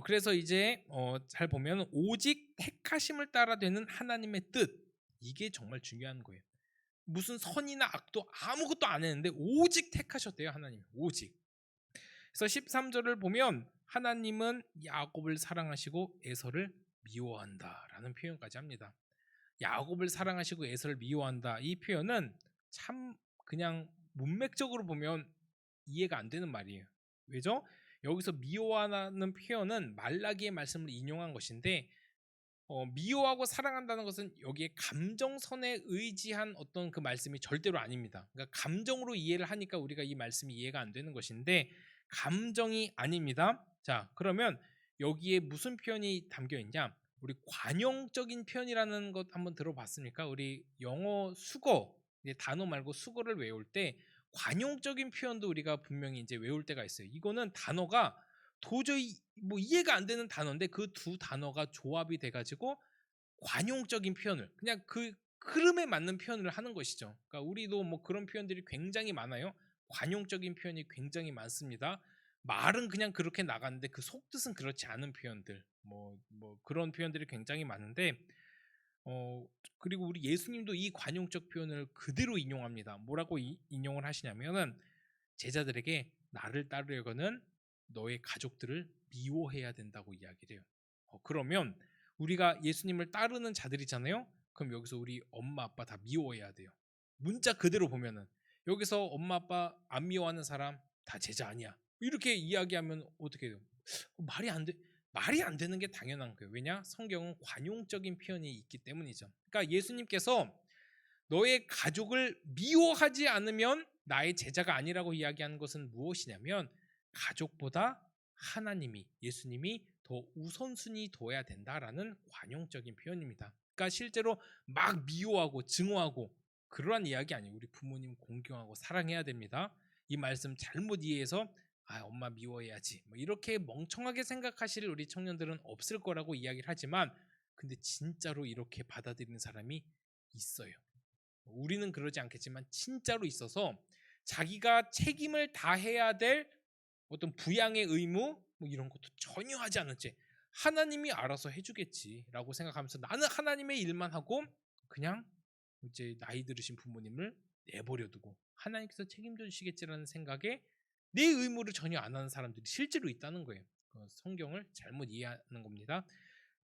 그래서 이제 잘 보면 오직 택하심을 따라 되는 하나님의 뜻, 이게 정말 중요한 거예요. 무슨 선이나 악도 아무것도 안 했는데 오직 택하셨대요. 하나님 오직. 그래서 13절을 보면 하나님은 야곱을 사랑하시고 에서를 미워한다라는 표현까지 합니다. 야곱을 사랑하시고 에서를 미워한다, 이 표현은 참 그냥 문맥적으로 보면 이해가 안 되는 말이에요. 왜죠? 여기서 미워하는 표현은 말라기의 말씀을 인용한 것인데 미워하고 사랑한다는 것은 여기에 감정선에 의지한 어떤 그 말씀이 절대로 아닙니다. 그러니까 감정으로 이해를 하니까 우리가 이 말씀이 이해가 안 되는 것인데 감정이 아닙니다. 자, 그러면 여기에 무슨 표현이 담겨 있냐? 우리 관용적인 표현이라는 것 한번 들어봤습니까? 우리 영어 수거 단어 말고 수거를 외울 때 관용적인 표현도 우리가 분명히 이제 외울 때가 있어요. 이거는 단어가 도저히 뭐 이해가 안 되는 단어인데 그 두 단어가 조합이 돼가지고 관용적인 표현을 그냥 그 흐름에 맞는 표현을 하는 것이죠. 그러니까 우리도 뭐 그런 표현들이 굉장히 많아요. 관용적인 표현이 굉장히 많습니다. 말은 그냥 그렇게 나가는데 그 속뜻은 그렇지 않은 표현들, 뭐 그런 표현들이 굉장히 많은데, 그리고 우리 예수님도 이 관용적 표현을 그대로 인용합니다. 뭐라고 인용을 하시냐면은 제자들에게 나를 따르려거는 너의 가족들을 미워해야 된다고 이야기를 해요. 그러면 우리가 예수님을 따르는 자들이잖아요. 그럼 여기서 우리 엄마 아빠 다 미워해야 돼요. 문자 그대로 보면은 여기서 엄마 아빠 안 미워하는 사람 다 제자 아니야. 이렇게 이야기하면 어떻게 해요? 말이 안 되는 게 당연한 거예요. 왜냐? 성경은 관용적인 표현이 있기 때문이죠. 그러니까 예수님께서 너의 가족을 미워하지 않으면 나의 제자가 아니라고 이야기하는 것은 무엇이냐면 가족보다 하나님이 예수님이 더 우선순위 둬야 된다라는 관용적인 표현입니다. 그러니까 실제로 막 미워하고 증오하고 그러한 이야기 아니에요. 우리 부모님 공경하고 사랑해야 됩니다. 이 말씀 잘못 이해해서 엄마 미워해야지 뭐 이렇게 멍청하게 생각하실 우리 청년들은 없을 거라고 이야기를 하지만 근데 진짜로 이렇게 받아들이는 사람이 있어요. 우리는 그러지 않겠지만 진짜로 있어서 자기가 책임을 다해야 될 어떤 부양의 의무 뭐 이런 것도 전혀 하지 않은 채 하나님이 알아서 해주겠지라고 생각하면서 나는 하나님의 일만 하고 그냥 이제 나이 들으신 부모님을 내버려 두고 하나님께서 책임져 주시겠지라는 생각에 내 의무를 전혀 안 하는 사람들이 실제로 있다는 거예요. 성경을 잘못 이해하는 겁니다.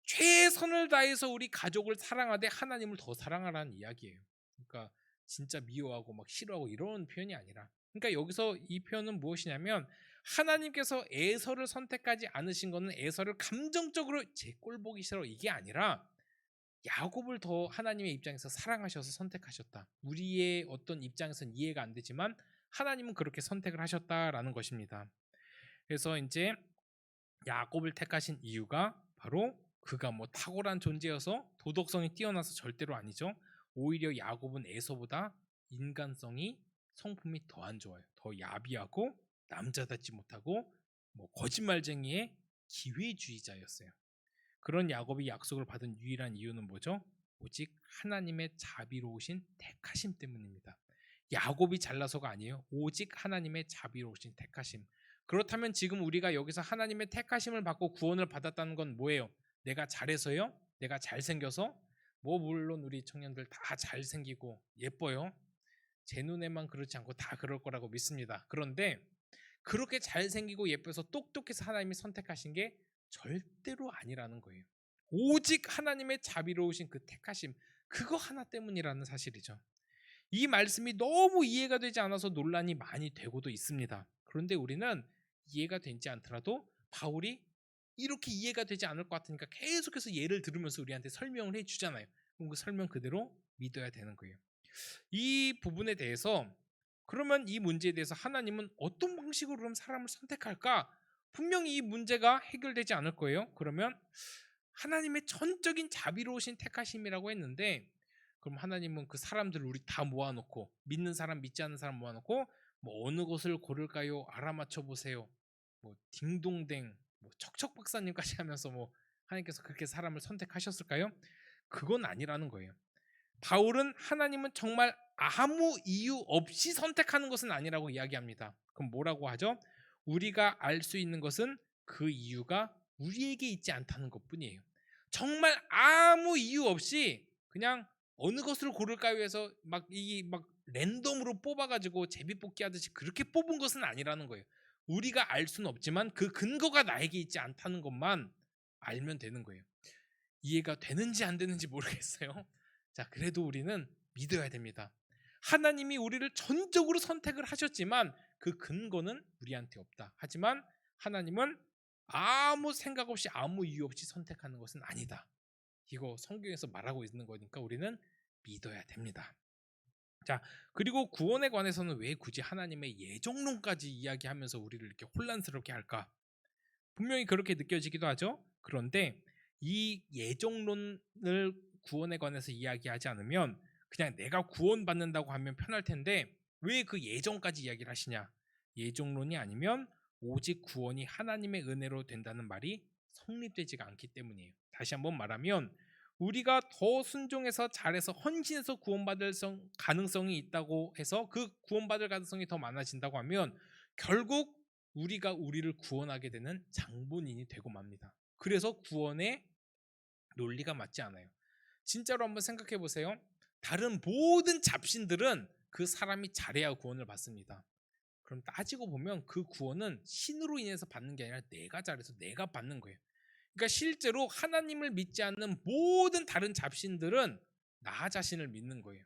최선을 다해서 우리 가족을 사랑하되 하나님을 더 사랑하라는 이야기예요. 그러니까 진짜 미워하고 막 싫어하고 이런 표현이 아니라 그러니까 여기서 이 표현은 무엇이냐면 하나님께서 에서를 선택하지 않으신 것은 에서를 감정적으로 제 꼴 보기 싫어 이게 아니라 야곱을 더 하나님의 입장에서 사랑하셔서 선택하셨다. 우리의 어떤 입장에서는 이해가 안 되지만 하나님은 그렇게 선택을 하셨다라는 것입니다. 그래서 이제 야곱을 택하신 이유가 바로 그가 뭐 탁월한 존재여서 도덕성이 뛰어나서 절대로 아니죠. 오히려 야곱은 에서보다 인간성이 성품이 더 안 좋아요. 더 야비하고 남자답지 못하고 뭐 거짓말쟁이의 기회주의자였어요. 그런 야곱이 약속을 받은 유일한 이유는 뭐죠? 오직 하나님의 자비로우신 택하심 때문입니다. 야곱이 잘나서가 아니에요. 오직 하나님의 자비로우신 택하심. 그렇다면 지금 우리가 여기서 하나님의 택하심을 받고 구원을 받았다는 건 뭐예요? 내가 잘해서요? 내가 잘생겨서? 뭐 물론 우리 청년들 다 잘생기고 예뻐요. 제 눈에만 그렇지 않고 다 그럴 거라고 믿습니다. 그런데 그렇게 잘생기고 예뻐서 똑똑해서 하나님이 선택하신 게 절대로 아니라는 거예요. 오직 하나님의 자비로우신 그 택하심 그거 하나 때문이라는 사실이죠. 이 말씀이 너무 이해가 되지 않아서 논란이 많이 되고도 있습니다. 그런데 우리는 이해가 되지 않더라도 바울이 이렇게 이해가 되지 않을 것 같으니까 계속해서 예를 들으면서 우리한테 설명을 해주잖아요. 그럼 그 설명 그대로 믿어야 되는 거예요. 이 부분에 대해서 그러면 이 문제에 대해서 하나님은 어떤 방식으로 그럼 사람을 선택할까? 분명히 이 문제가 해결되지 않을 거예요. 그러면 하나님의 전적인 자비로우신 택하심이라고 했는데 그럼 하나님은 그 사람들을 우리 다 모아놓고 믿는 사람 믿지 않는 사람 모아놓고 뭐 어느 것을 고를까요? 알아맞혀 보세요. 뭐 딩동댕 뭐 척척 박사님까지 하면서 뭐 하나님께서 그렇게 사람을 선택하셨을까요? 그건 아니라는 거예요. 바울은 하나님은 정말 아무 이유 없이 선택하는 것은 아니라고 이야기합니다. 그럼 뭐라고 하죠? 우리가 알 수 있는 것은 그 이유가 우리에게 있지 않다는 것뿐이에요. 정말 아무 이유 없이 그냥 어느 것을 고를까요 해서 막 랜덤으로 뽑아가지고 제비뽑기 하듯이 그렇게 뽑은 것은 아니라는 거예요. 우리가 알 수는 없지만 그 근거가 나에게 있지 않다는 것만 알면 되는 거예요. 이해가 되는지 안 되는지 모르겠어요. 자, 그래도 우리는 믿어야 됩니다. 하나님이 우리를 전적으로 선택을 하셨지만 그 근거는 우리한테 없다. 하지만 하나님은 아무 생각 없이 아무 이유 없이 선택하는 것은 아니다. 이거 성경에서 말하고 있는 거니까 우리는 믿어야 됩니다. 자, 그리고 구원에 관해서는 왜 굳이 하나님의 예정론까지 이야기하면서 우리를 이렇게 혼란스럽게 할까? 분명히 그렇게 느껴지기도 하죠. 그런데 이 예정론을 구원에 관해서 이야기하지 않으면 그냥 내가 구원받는다고 하면 편할 텐데 왜 그 예정까지 이야기를 하시냐? 예정론이 아니면 오직 구원이 하나님의 은혜로 된다는 말이 성립되지가 않기 때문이에요. 다시 한번 말하면 우리가 더 순종해서 잘해서 헌신해서 구원받을 가능성이 있다고 해서 그 구원받을 가능성이 더 많아진다고 하면 결국 우리가 우리를 구원하게 되는 장본인이 되고 맙니다. 그래서 구원의 논리가 맞지 않아요. 진짜로 한번 생각해 보세요. 다른 모든 잡신들은 그 사람이 잘해야 구원을 받습니다. 그럼 따지고 보면 그 구원은 신으로 인해서 받는 게 아니라 내가 잘해서 내가 받는 거예요. 그러니까 실제로 하나님을 믿지 않는 모든 다른 잡신들은 나 자신을 믿는 거예요.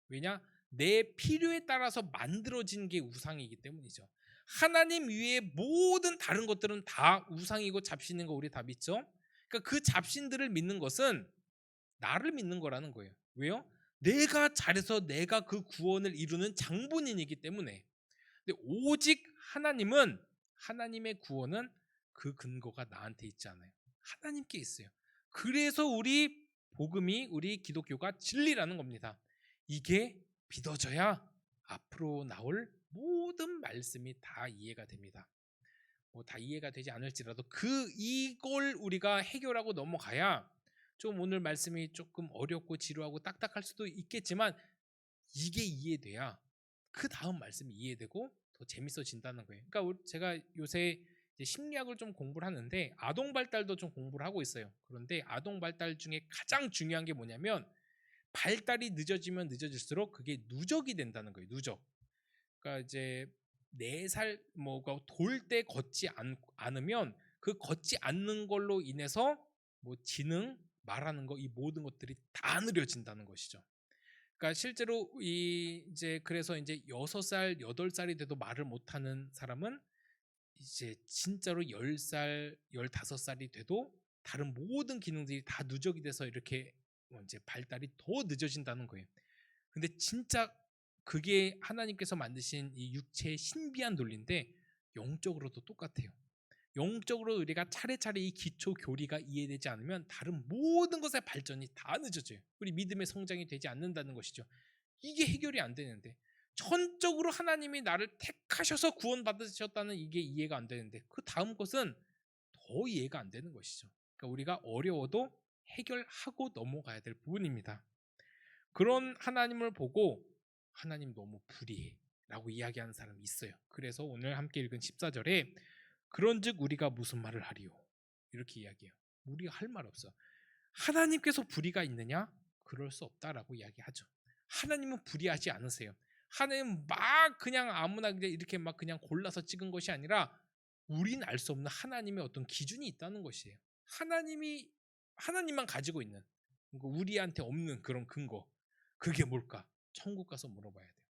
왜냐? 내 필요에 따라서 만들어진 게 우상이기 때문이죠. 하나님 위에 모든 다른 것들은 다 우상이고 잡신인 거 우리 다 믿죠? 그러니까 그 잡신들을 믿는 것은 나를 믿는 거라는 거예요. 왜요? 내가 잘해서 내가 그 구원을 이루는 장본인이기 때문에. 근데 오직 하나님은 하나님의 구원은 그 근거가 나한테 있지 않아요. 하나님께 있어요. 그래서 우리 복음이 우리 기독교가 진리라는 겁니다. 이게 믿어져야 앞으로 나올 모든 말씀이 다 이해가 됩니다. 뭐 다 이해가 되지 않을지라도 이걸 우리가 해결하고 넘어가야 좀 오늘 말씀이 조금 어렵고 지루하고 딱딱할 수도 있겠지만 이게 이해돼야 그 다음 말씀이 이해되고 더 재밌어진다는 거예요. 그러니까 제가 요새 이제 심리학을 좀 공부를 하는데 아동 발달도 좀 공부를 하고 있어요. 그런데 아동 발달 중에 가장 중요한 게 뭐냐면 발달이 늦어지면 늦어질수록 그게 누적이 된다는 거예요. 누적. 그러니까 이제 4살 뭐가 돌 때 걷지 않으면 그 걷지 않는 걸로 인해서 뭐 지능, 말하는 거 이 모든 것들이 다 느려진다는 것이죠. 그러니까 실제로 그래서 이제 6살, 8살이 돼도 말을 못하는 사람은 이제 진짜로 10살, 15살이 돼도 다른 모든 기능들이 다 누적이 돼서 이렇게 이제 발달이 더 늦어진다는 거예요. 근데 진짜 그게 하나님께서 만드신 이 육체의 신비한 논리인데 영적으로도 똑같아요. 영적으로 우리가 차례차례 이 기초 교리가 이해되지 않으면 다른 모든 것의 발전이 다 늦어져요. 우리 믿음의 성장이 되지 않는다는 것이죠. 이게 해결이 안 되는데 천적으로 하나님이 나를 택하셔서 구원받으셨다는 이게 이해가 안 되는데 그 다음 것은 더 이해가 안 되는 것이죠. 그러니까 우리가 어려워도 해결하고 넘어가야 될 부분입니다. 그런 하나님을 보고 하나님 너무 불의해 라고 이야기하는 사람이 있어요. 그래서 오늘 함께 읽은 14절에 그런즉 우리가 무슨 말을 하리요? 이렇게 이야기해요. 우리가 할 말 없어. 하나님께서 불의가 있느냐? 그럴 수 없다라고 이야기하죠. 하나님은 불의하지 않으세요. 하나님은 막 그냥 아무나 이렇게 막 그냥 골라서 찍은 것이 아니라 우리는 알 수 없는 하나님의 어떤 기준이 있다는 것이에요. 하나님만 가지고 있는 우리한테 없는 그런 근거. 그게 뭘까? 천국 가서 물어봐야 돼요.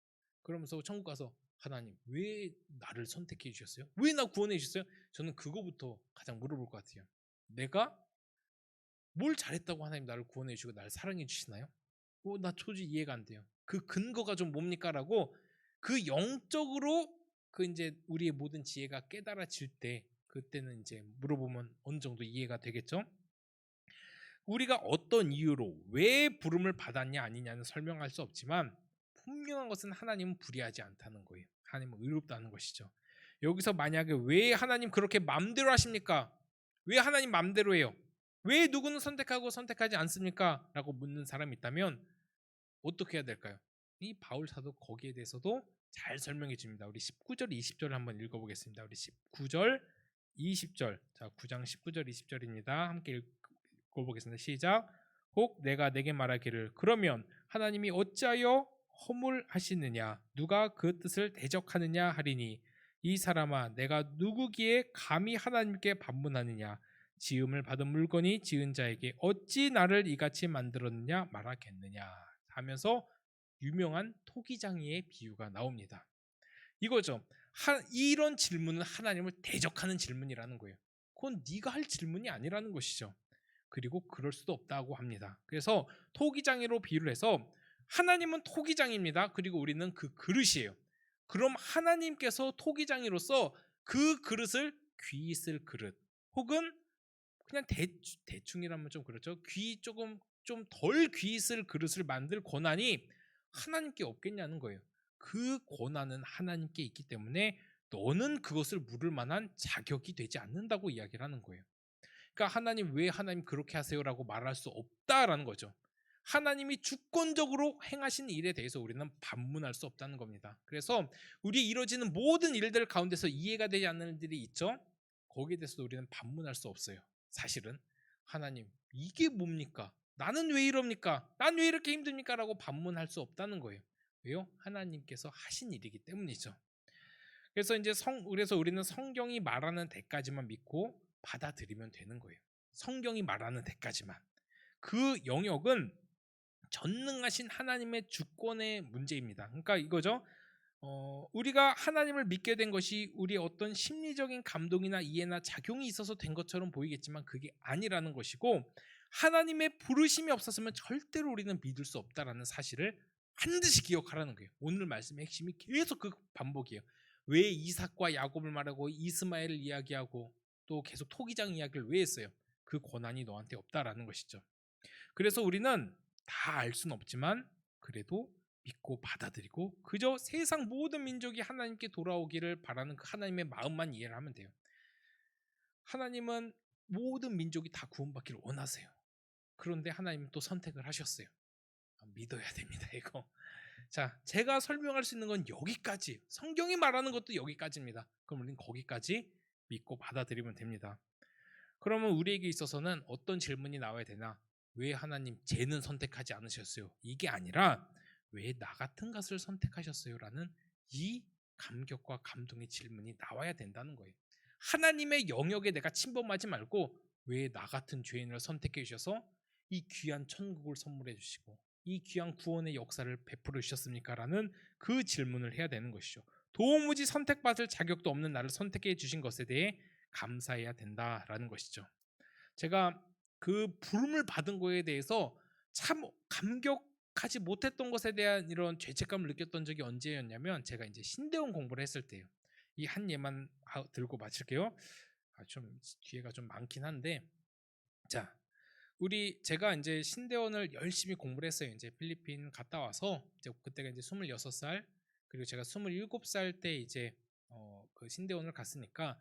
그러면서 천국 가서 하나님 왜 나를 선택해 주셨어요? 왜 나 구원해 주셨어요? 저는 그거부터 가장 물어볼 것 같아요. 내가 뭘 잘했다고 하나님 나를 구원해 주시고 나를 사랑해 주시나요? 나 도저히 이해가 안 돼요. 그 근거가 좀 뭡니까라고 그 영적으로 그 이제 우리의 모든 지혜가 깨달아질 때 그때는 이제 물어보면 어느 정도 이해가 되겠죠? 우리가 어떤 이유로 왜 부름을 받았냐 아니냐는 설명할 수 없지만 분명한 것은 하나님은 불의하지 않다는 거예요. 하나님은 의롭다는 것이죠. 여기서 만약에 왜 하나님 그렇게 맘대로 하십니까? 왜 하나님 맘대로 해요? 왜 누구는 선택하고 선택하지 않습니까? 라고 묻는 사람이 있다면 어떻게 해야 될까요? 이 바울 사도 거기에 대해서도 잘 설명해 줍니다. 우리 19절, 20절 한번 읽어보겠습니다. 우리 19절, 20절. 자, 9장 19절, 20절입니다. 함께 읽어보겠습니다. 시작. 혹 내가 내게 말하기를 그러면 하나님이 어찌하여 허물하시느냐 누가 그 뜻을 대적하느냐 하리니 이 사람아 내가 누구기에 감히 하나님께 반문하느냐 지음을 받은 물건이 지은 자에게 어찌 나를 이같이 만들었느냐 말하겠느냐 하면서 유명한 토기장이의 비유가 나옵니다. 이거죠. 이런 질문은 하나님을 대적하는 질문이라는 거예요. 그건 네가 할 질문이 아니라는 것이죠. 그리고 그럴 수도 없다고 합니다. 그래서 토기장이로 비유를 해서 하나님은 토기장입니다. 그리고 우리는 그 그릇이에요. 그럼 하나님께서 토기장이로서 그 그릇을 귀히 쓸 그릇 혹은 그냥 대충이라면 좀 그렇죠. 귀 조금 좀 덜 귀 있을 그릇을 만들 권한이 하나님께 없겠냐는 거예요. 그 권한은 하나님께 있기 때문에 너는 그것을 물을 만한 자격이 되지 않는다고 이야기를 하는 거예요. 그러니까 하나님 왜 하나님 그렇게 하세요라고 말할 수 없다라는 거죠. 하나님이 주권적으로 행하신 일에 대해서 우리는 반문할 수 없다는 겁니다. 그래서 우리 이루어지는 모든 일들 가운데서 이해가 되지 않는 일들이 있죠. 거기에 대해서 우리는 반문할 수 없어요. 사실은 하나님 이게 뭡니까? 나는 왜 이럽니까? 난 왜 이렇게 힘듭니까? 라고 반문할 수 없다는 거예요. 왜요? 하나님께서 하신 일이기 때문이죠. 그래서 그래서 우리는 성경이 말하는 데까지만 믿고 받아들이면 되는 거예요. 성경이 말하는 데까지만. 그 영역은 전능하신 하나님의 주권의 문제입니다. 그러니까 이거죠. 우리가 하나님을 믿게 된 것이 우리의 어떤 심리적인 감동이나 이해나 작용이 있어서 된 것처럼 보이겠지만 그게 아니라는 것이고, 하나님의 부르심이 없었으면 절대로 우리는 믿을 수 없다라는 사실을 반드시 기억하라는 거예요. 오늘 말씀의 핵심이 계속 그 반복이에요. 왜 이삭과 야곱을 말하고 이스마엘을 이야기하고 또 계속 토기장 이야기를 왜 했어요? 그 권한이 너한테 없다라는 것이죠. 그래서 우리는 다 알 수는 없지만 그래도 믿고 받아들이고 그저 세상 모든 민족이 하나님께 돌아오기를 바라는 그 하나님의 마음만 이해를 하면 돼요. 하나님은 모든 민족이 다 구원받기를 원하세요. 그런데 하나님은 또 선택을 하셨어요. 믿어야 됩니다, 이거. 자, 제가 설명할 수 있는 건 여기까지. 성경이 말하는 것도 여기까지입니다. 그럼 우리는 거기까지 믿고 받아들이면 됩니다. 그러면 우리에게 있어서는 어떤 질문이 나와야 되나? 왜 하나님 쟤는 선택하지 않으셨어요? 이게 아니라 왜 나 같은 것을 선택하셨어요? 라는 이 감격과 감동의 질문이 나와야 된다는 거예요. 하나님의 영역에 내가 침범하지 말고 왜 나 같은 죄인을 선택해 주셔서 이 귀한 천국을 선물해 주시고 이 귀한 구원의 역사를 베풀어 주셨습니까? 라는 그 질문을 해야 되는 것이죠. 도무지 선택받을 자격도 없는 나를 선택해 주신 것에 대해 감사해야 된다라는 것이죠. 제가 그 부름을 받은 거에 대해서 참 감격하지 못했던 것에 대한 이런 죄책감을 느꼈던 적이 언제였냐면 제가 이제 신대원 공부를 했을 때예요. 이 한 예만 들고 마칠게요. 좀 뒤에가 좀 많긴 한데, 자, 제가 이제 신대원을 열심히 공부를 했어요. 이제 필리핀 갔다 와서 이제 그때가 이제 26살, 그리고 제가 27살 때 이제 그 신대원을 갔으니까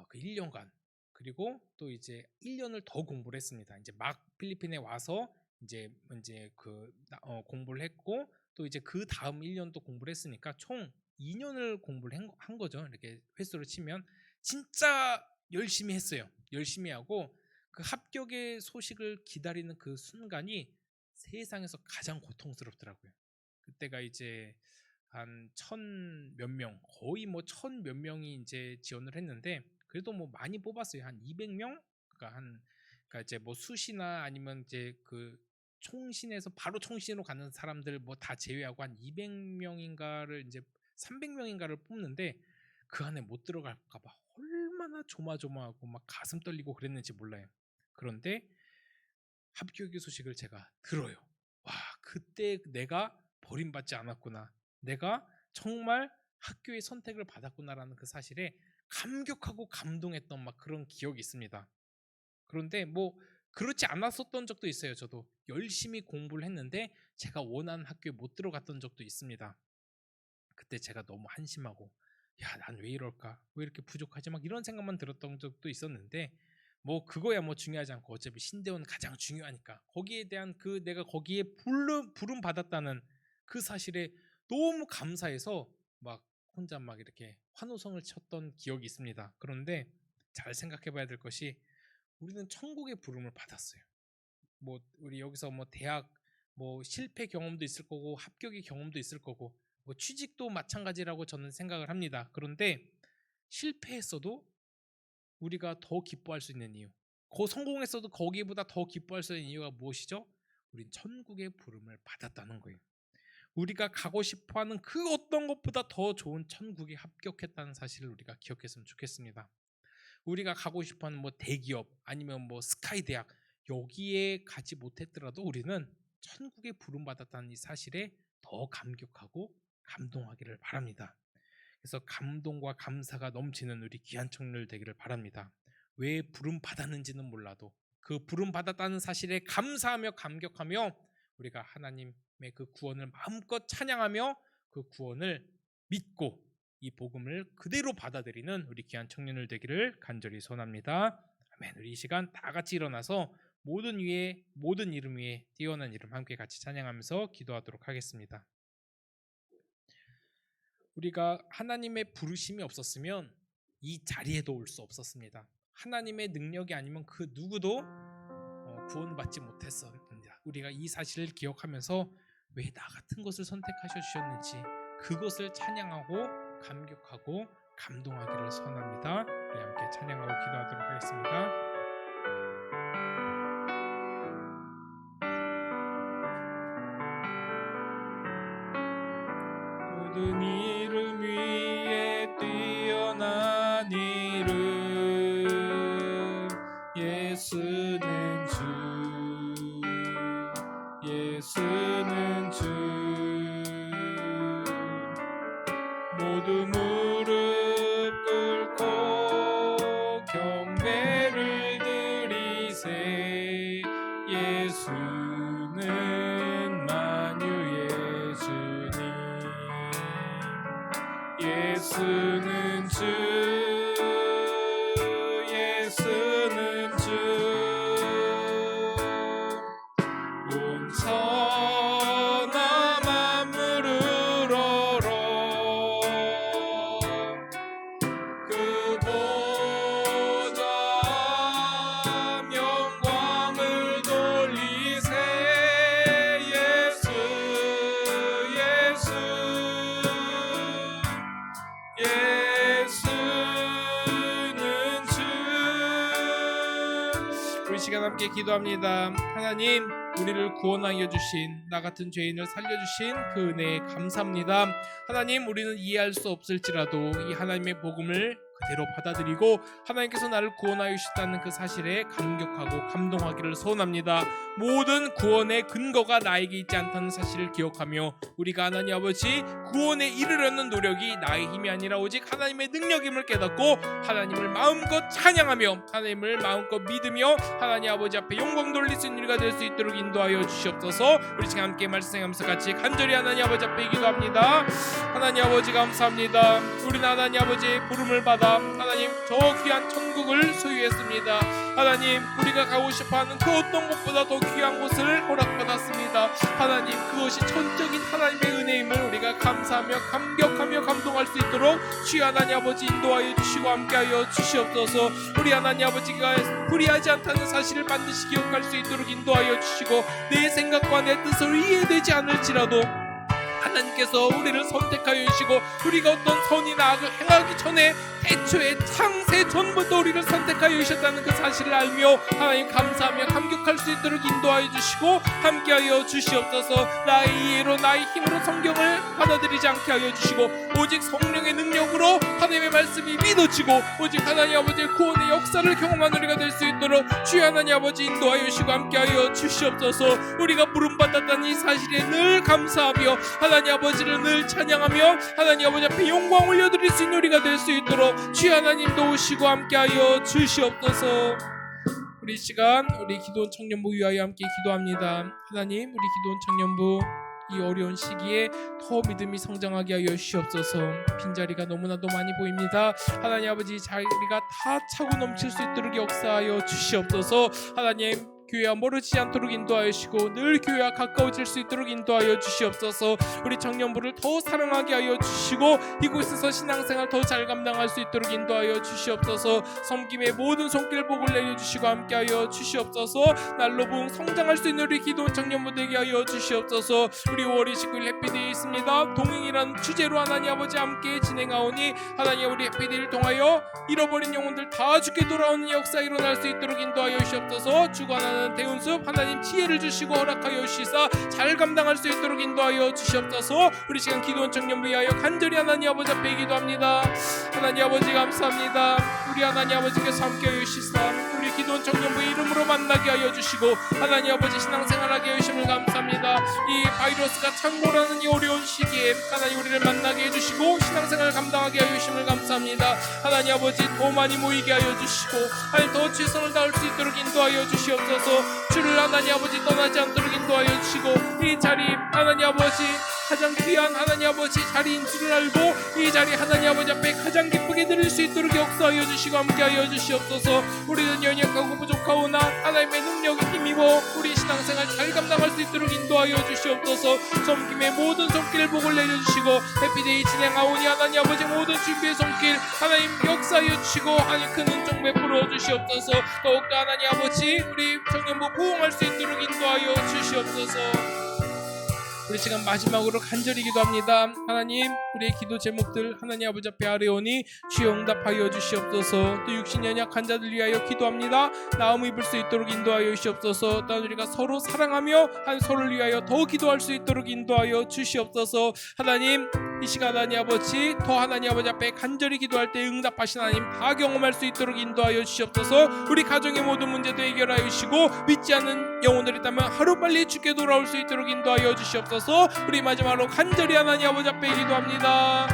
그 1년간, 그리고 또 이제 1년을 더 공부를 했습니다. 이제 막 필리핀에 와서 이제 공부를 했고 또 이제 그 다음 1년 또 공부를 했으니까 총 2년을 공부를 한 거죠. 이렇게 횟수로 치면 진짜 열심히 했어요. 열심히 하고 그 합격의 소식을 기다리는 그 순간이 세상에서 가장 고통스럽더라고요. 그때가 이제 한 1,000몇 명, 거의 뭐 1,000몇 명이 이제 지원을 했는데 그래도 뭐 많이 뽑았어요. 한 200명? 그러니까 이제 뭐 수시나 아니면 이제 그 총신에서 바로 총신으로 가는 사람들 뭐 다 제외하고 한 200명인가를 이제 300명인가를 뽑는데 그 안에 못 들어갈까 봐 얼마나 조마조마하고 막 가슴 떨리고 그랬는지 몰라요. 그런데 합격의 소식을 제가 들어요. 와, 그때 내가 버림받지 않았구나. 내가 정말 학교의 선택을 받았구나라는 그 사실에 감격하고 감동했던 막 그런 기억이 있습니다. 그런데 뭐 그렇지 않았었던 적도 있어요. 저도 열심히 공부를 했는데 제가 원하는 학교에 못 들어갔던 적도 있습니다. 그때 제가 너무 한심하고 야, 난 왜 이럴까? 왜 이렇게 부족하지? 막 이런 생각만 들었던 적도 있었는데 뭐 그거야 뭐 중요하지 않고 어차피 신대원 가장 중요하니까 거기에 대한 그 내가 거기에 부름 받았다는 그 사실에 너무 감사해서 막 혼자 막 이렇게 환호성을 쳤던 기억이 있습니다. 그런데 잘 생각해 봐야 될 것이 우리는 천국의 부름을 받았어요. 뭐 우리 여기서 뭐 대학 뭐 실패 경험도 있을 거고 합격의 경험도 있을 거고 뭐 취직도 마찬가지라고 저는 생각을 합니다. 그런데 실패했어도 우리가 더 기뻐할 수 있는 이유, 성공했어도 거기보다 더 기뻐할 수 있는 이유가 무엇이죠? 우린 천국의 부름을 받았다는 거예요. 우리가 가고 싶어하는 그 어떤 것보다 더 좋은 천국에 합격했다는 사실을 우리가 기억했으면 좋겠습니다. 우리가 가고 싶어하는 뭐 대기업 아니면 뭐 스카이 대학 여기에 가지 못했더라도 우리는 천국에 부름받았다는 이 사실에 더 감격하고 감동하기를 바랍니다. 그래서 감동과 감사가 넘치는 우리 귀한 청년들 되기를 바랍니다. 왜 부름 받았는지는 몰라도 그 부름 받았다는 사실에 감사하며 감격하며 우리가 하나님의 그 구원을 마음껏 찬양하며 그 구원을 믿고 이 복음을 그대로 받아들이는 우리 귀한 청년들 되기를 간절히 소원합니다. 아멘. 우리 이 시간 다 같이 일어나서 모든 이름 위에 뛰어난 이름 함께 같이 찬양하면서 기도하도록 하겠습니다. 우리가 하나님의 부르심이 없었으면 이 자리에도 올 수 없었습니다. 하나님의 능력이 아니면 그 누구도 구원받지 못했습니다. 우리가 이 사실을 기억하면서 왜 나 같은 것을 선택하셔 주셨는지 그것을 찬양하고 감격하고 감동하기를 선합니다. 우리 함께 찬양하고 기도하도록 하겠습니다. 모든 이름 위에 뛰어난 이름 예수는 주 예수는 주 모두 무릎 꿇고 경배를 드리세 예수는 만유의 주님 예수는 주 예수는 주 온 천하 만물을 얼어 그 보좌 영광을 돌리세 예수 예수는 주 우리 시간 함께 기도합니다. 하나님 우리를 구원하여 주신 나 같은 죄인을 살려주신 그 은혜에 감사합니다. 하나님 우리는 이해할 수 없을지라도 이 하나님의 복음을 그대로 받아들이고 하나님께서 나를 구원하여 주셨다는 그 사실에 감격하고 감동하기를 소원합니다. 모든 구원의 근거가 나에게 있지 않다는 사실을 기억하며 우리가 하나님 아버지 구원에 이르려는 노력이 나의 힘이 아니라 오직 하나님의 능력임을 깨닫고 하나님을 마음껏 찬양하며 하나님을 마음껏 믿으며 하나님 아버지 앞에 영광 돌릴 수 있는 우리가 될 수 있도록 인도하여 주시옵소서. 우리 지금 함께 말씀하면서 같이 간절히 하나님 아버지 앞에 기도합니다. 하나님 아버지 감사합니다. 우리는 하나님 아버지의 부름을 받아 하나님 저 귀한 천국을 소유했습니다. 하나님 우리가 가고 싶어하는 그 어떤 곳보다 더 귀한 곳을 허락받았습니다. 하나님 그것이 전적인 하나님의 은혜임을 우리가 감사하며 감격하며 감동할 수 있도록 주여 하나님 아버지 인도하여 주시고 함께하여 주시옵소서. 우리 하나님 아버지가 불의하지 않다는 사실을 반드시 기억할 수 있도록 인도하여 주시고 내 생각과 내 뜻을 이해되지 않을지라도 하나님께서 우리를 선택하여 주시고 우리가 어떤 선이나 악을 행하기 전에 애초에 창세 전부터 우리를 선택하여 주셨다는 그 사실을 알며 하나님 감사하며 감격할 수 있도록 인도하여 주시고 함께하여 주시옵소서. 나의 이해로 나의 힘으로 성경을 받아들이지 않게 하여 주시고 오직 성령의 능력으로 하나님의 말씀이 믿어지고 오직 하나님 아버지의 구원의 역사를 경험한 우리가 될 수 있도록 주여 하나님 아버지 인도하여 주시고 함께하여 주시옵소서. 우리가 부름받았다는 이 사실에 늘 감사하며 하나님 아버지를 늘 찬양하며 하나님 아버지 앞에 영광 올려드릴 수 있는 우리가 될 수 있도록 주여 하나님 도우시고 함께하여 주시옵소서. 우리 시간 우리 기도원 청년부 위하여 함께 기도합니다. 하나님 우리 기도원 청년부 이 어려운 시기에 더 믿음이 성장하게 하여 주시옵소서. 빈자리가 너무나도 많이 보입니다. 하나님 아버지 자리가 다 차고 넘칠 수 있도록 역사하여 주시옵소서. 하나님 교회와 멀어지지 않도록 인도하여 주시고 늘 교회와 가까워질 수 있도록 인도하여 주시옵소서. 우리 청년부를 더 사랑하게 하여 주시고 이곳에서 신앙생활 더 잘 감당할 수 있도록 인도하여 주시옵소서. 섬김의 모든 손길 복을 내려주시고 함께하여 주시옵소서. 날로 부흥 성장할 수 있는 우리 기도원 청년부 되게 하여 주시옵소서. 우리 5월 29일 해피데이 있습니다. 동행이라는 주제로 하나님 아버지 함께 진행하오니 하나님 우리 해피데이를 통하여 잃어버린 영혼들 다 주께 돌아오는 역사 일어날 수 있도록 인도하여 주시옵소서. 주관하는 대운습 하나님 지혜를 주시고 허락하여 주시사 잘 감당할 수 있도록 인도하여 주시옵소서. 우리 시간 기도원 청년부 위하여 간절히 하나님 아버지 앞에 기도합니다. 하나님 아버지 감사합니다. 우리 하나님 아버지께서 함께하여 주시사 우리 기도원 청년부 이름으로 만나게 하여 주시고 하나님 아버지 신앙생활하게 하여 주심을 감사합니다. 이 바이러스가 창궐하는 이 어려운 시기에 하나님 우리를 만나게 해주시고 신앙생활 감당하게 하여 주심을 감사합니다. 하나님 아버지 더 많이 모이게 하여 주시고 하나님 더 최선을 다할 수 있도록 인도하여 주시옵소서. 주를 하나님 아버지 떠나지 않도록 인도하여 주시고 이 자리 하나님 아버지 가장 귀한 하나님 아버지 자리인 줄을 알고 이 자리 하나님 아버지 앞에 가장 기쁘게 드릴 수 있도록 역사하여 주시고 함께하여 주시옵소서. 우리는 연약하고 부족하오나 하나님의 능력에 힘입어 우리 신앙생활 잘 감당할 수 있도록 인도하여 주시옵소서. 섬김의 모든 손길을 복을 내려주시고 해피데이 진행하오니 하나님 아버지 모든 준비의 손길 하나님 역사하여 주시고 하나님 큰 은총 베풀어 주시옵소서. 더욱더 하나님 아버지 우리 청년부 부흥할 수 있도록 인도하여 주시옵소서. 우리 지금 마지막으로 간절히 기도합니다. 하나님 우리의 기도 제목들 하나님 아버지 앞에 아뢰오니 주여 응답하여 주시옵소서. 또 육신 연약한 자들 위하여 기도합니다. 나음 입을 수 있도록 인도하여 주시옵소서. 또한 우리가 서로 사랑하며 한 서로를 위하여 더 기도할 수 있도록 인도하여 주시옵소서. 하나님 이 시간 하나님 아버지 더 하나님 아버지 앞에 간절히 기도할 때 응답하신 하나님 다 경험할 수 있도록 인도하여 주시옵소서. 우리 가정의 모든 문제도 해결하여 주시고 믿지 않는 영혼들이 있다면 하루빨리 주께 돌아올 수 있도록 인도하여 주시옵소서. 우리 마지막으로 간절히 하나님 아버지 앞에 기도합니다.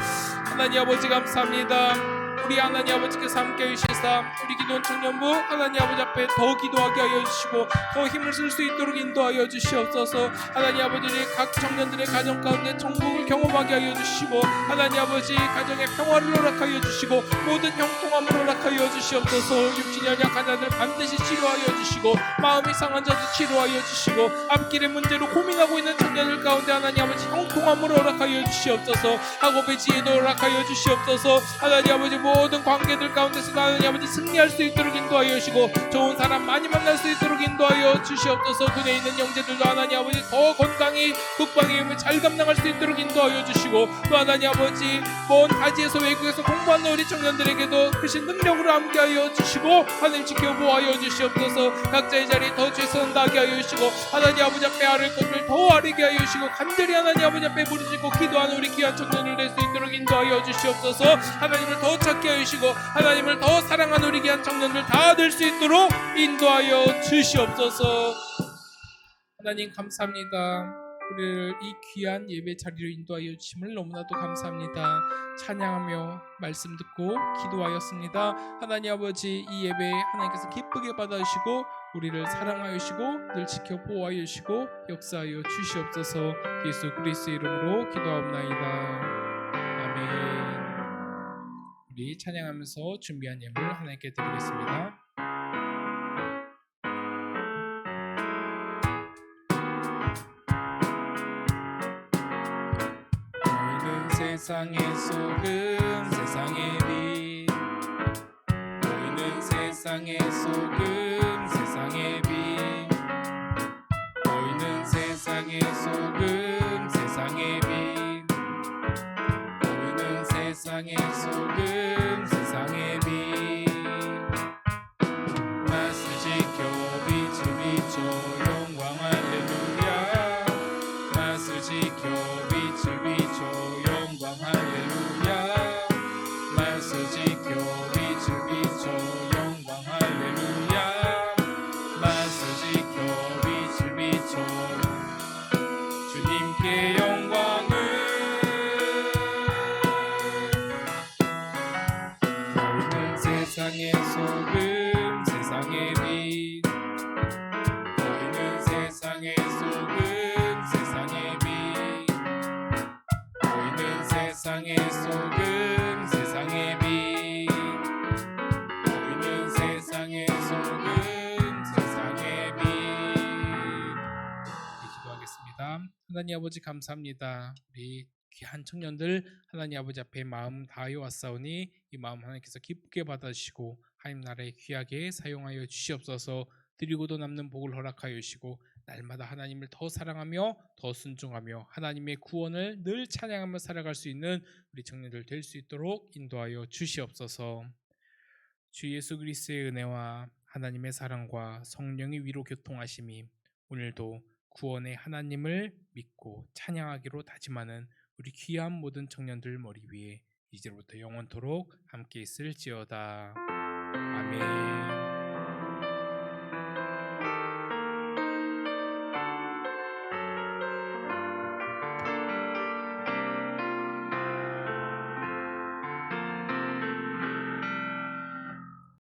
하나님 아버지 감사합니다. 우리 하나님 아버지께서 함께 해주시사 우리 기도원 청년부 하나님 아버지 앞에 더 기도하게 하여 주시고 더 힘을 쓸 수 있도록 인도하여 주시옵소서. 하나님 아버지 각 청년들의 가정 가운데 천국을 경험하게 하여 주시고 하나님 아버지 가정의 평화를 허락하여 주시고 모든 형통함을 허락하여 주시옵소서. 육신 연약한 자들 반드시 치료하여 주시고 마음이 상한 자도 치료하여 주시고 앞길의 문제로 고민하고 있는 청년들 가운데 하나님 아버지 형통함을 허락하여 주시옵소서. 학업의 지혜도 허락하여 주시옵소서. 하나님 아버지 모든 관계들 가운데서 하나님 아버지 승리할 수 있도록 인도하여 주시고 좋은 사람 많이 만날 수 있도록 인도하여 주시옵소서. 군에 있는 형제들도 하나님 아버지 더 건강히 국방의 힘을 잘 감당할 수 있도록 인도하여 주시고 또 하나님 아버지 먼 타지에서 외국에서 공부하는 우리 청년들에게도 크신 능력으로 함께하여 주시고 하나님 지켜 보호하여 주시옵소서. 각자의 자리에 더 최선을 다하게 하여 주시고 하나님 아버지 앞에 아를 것을 더 아르게 하여 주시고 간절히 하나님 아버지 앞에 부르짖고 기도하는 우리 귀한 청년을 낼 수 있도록 인도하여 주시옵소서. 하나님을 더 찾게 하여 주시고 하나님을 더 사랑하는 우리 귀한 청년들 다 될 수 있도록 인도하여 주시옵소서. 하나님 감사합니다. 우리를 이 귀한 예배 자리로 인도하여 주심을 너무나도 감사합니다. 찬양하며 말씀 듣고 기도하였습니다. 하나님 아버지 이 예배 하나님께서 기쁘게 받아주시고 우리를 사랑하여 주시고 늘 지켜 보호하여 주시고 역사하여 주시옵소서. 예수 그리스도의 이름으로 기도하옵나이다. 아멘. 우리 찬양하면서 준비한 예물 하나님께 드리겠습니다. 너희는 세상의 소금 세상의 빛 너희는 세상의 소금 세상의 빛 너희는 세상의 소금 세상의 빛 너희는 세상의 소금 세상의 빛 말씀 지켜 빛을 비춰 영광 할렐루야 말씀 지켜 빛을 비춰 영광 할렐루야 말씀 지켜 빛을 비춰 영광 할렐루야 말씀 지켜 빛을 비춰 주님께 영광을 너희는 세상의 소금 세상의 빛 너희는 세상의 소금 세상의 빛 너희는 세상의 소금 세상의 빛 너희는 세상의 소금 세상의 빛. 기도하겠습니다. 하나님 아버지 감사합니다. 우리 귀한 청년들 하나님 아버지 앞에 마음 다하여 왔사오니 이 마음 하나님께서 기쁘게 받아주시고 하나님 나라에 귀하게 사용하여 주시옵소서. 드리고도 남는 복을 허락하여 주시고 날마다 하나님을 더 사랑하며 더 순종하며 하나님의 구원을 늘 찬양하며 살아갈 수 있는 우리 청년들 될 수 있도록 인도하여 주시옵소서. 주 예수 그리스도의 은혜와 하나님의 사랑과 성령의 위로 교통하심이 오늘도 구원의 하나님을 믿고 찬양하기로 다짐하는 우리 귀한 모든 청년들 머리 위에 이제부터 영원토록 함께 있을지어다. 아멘.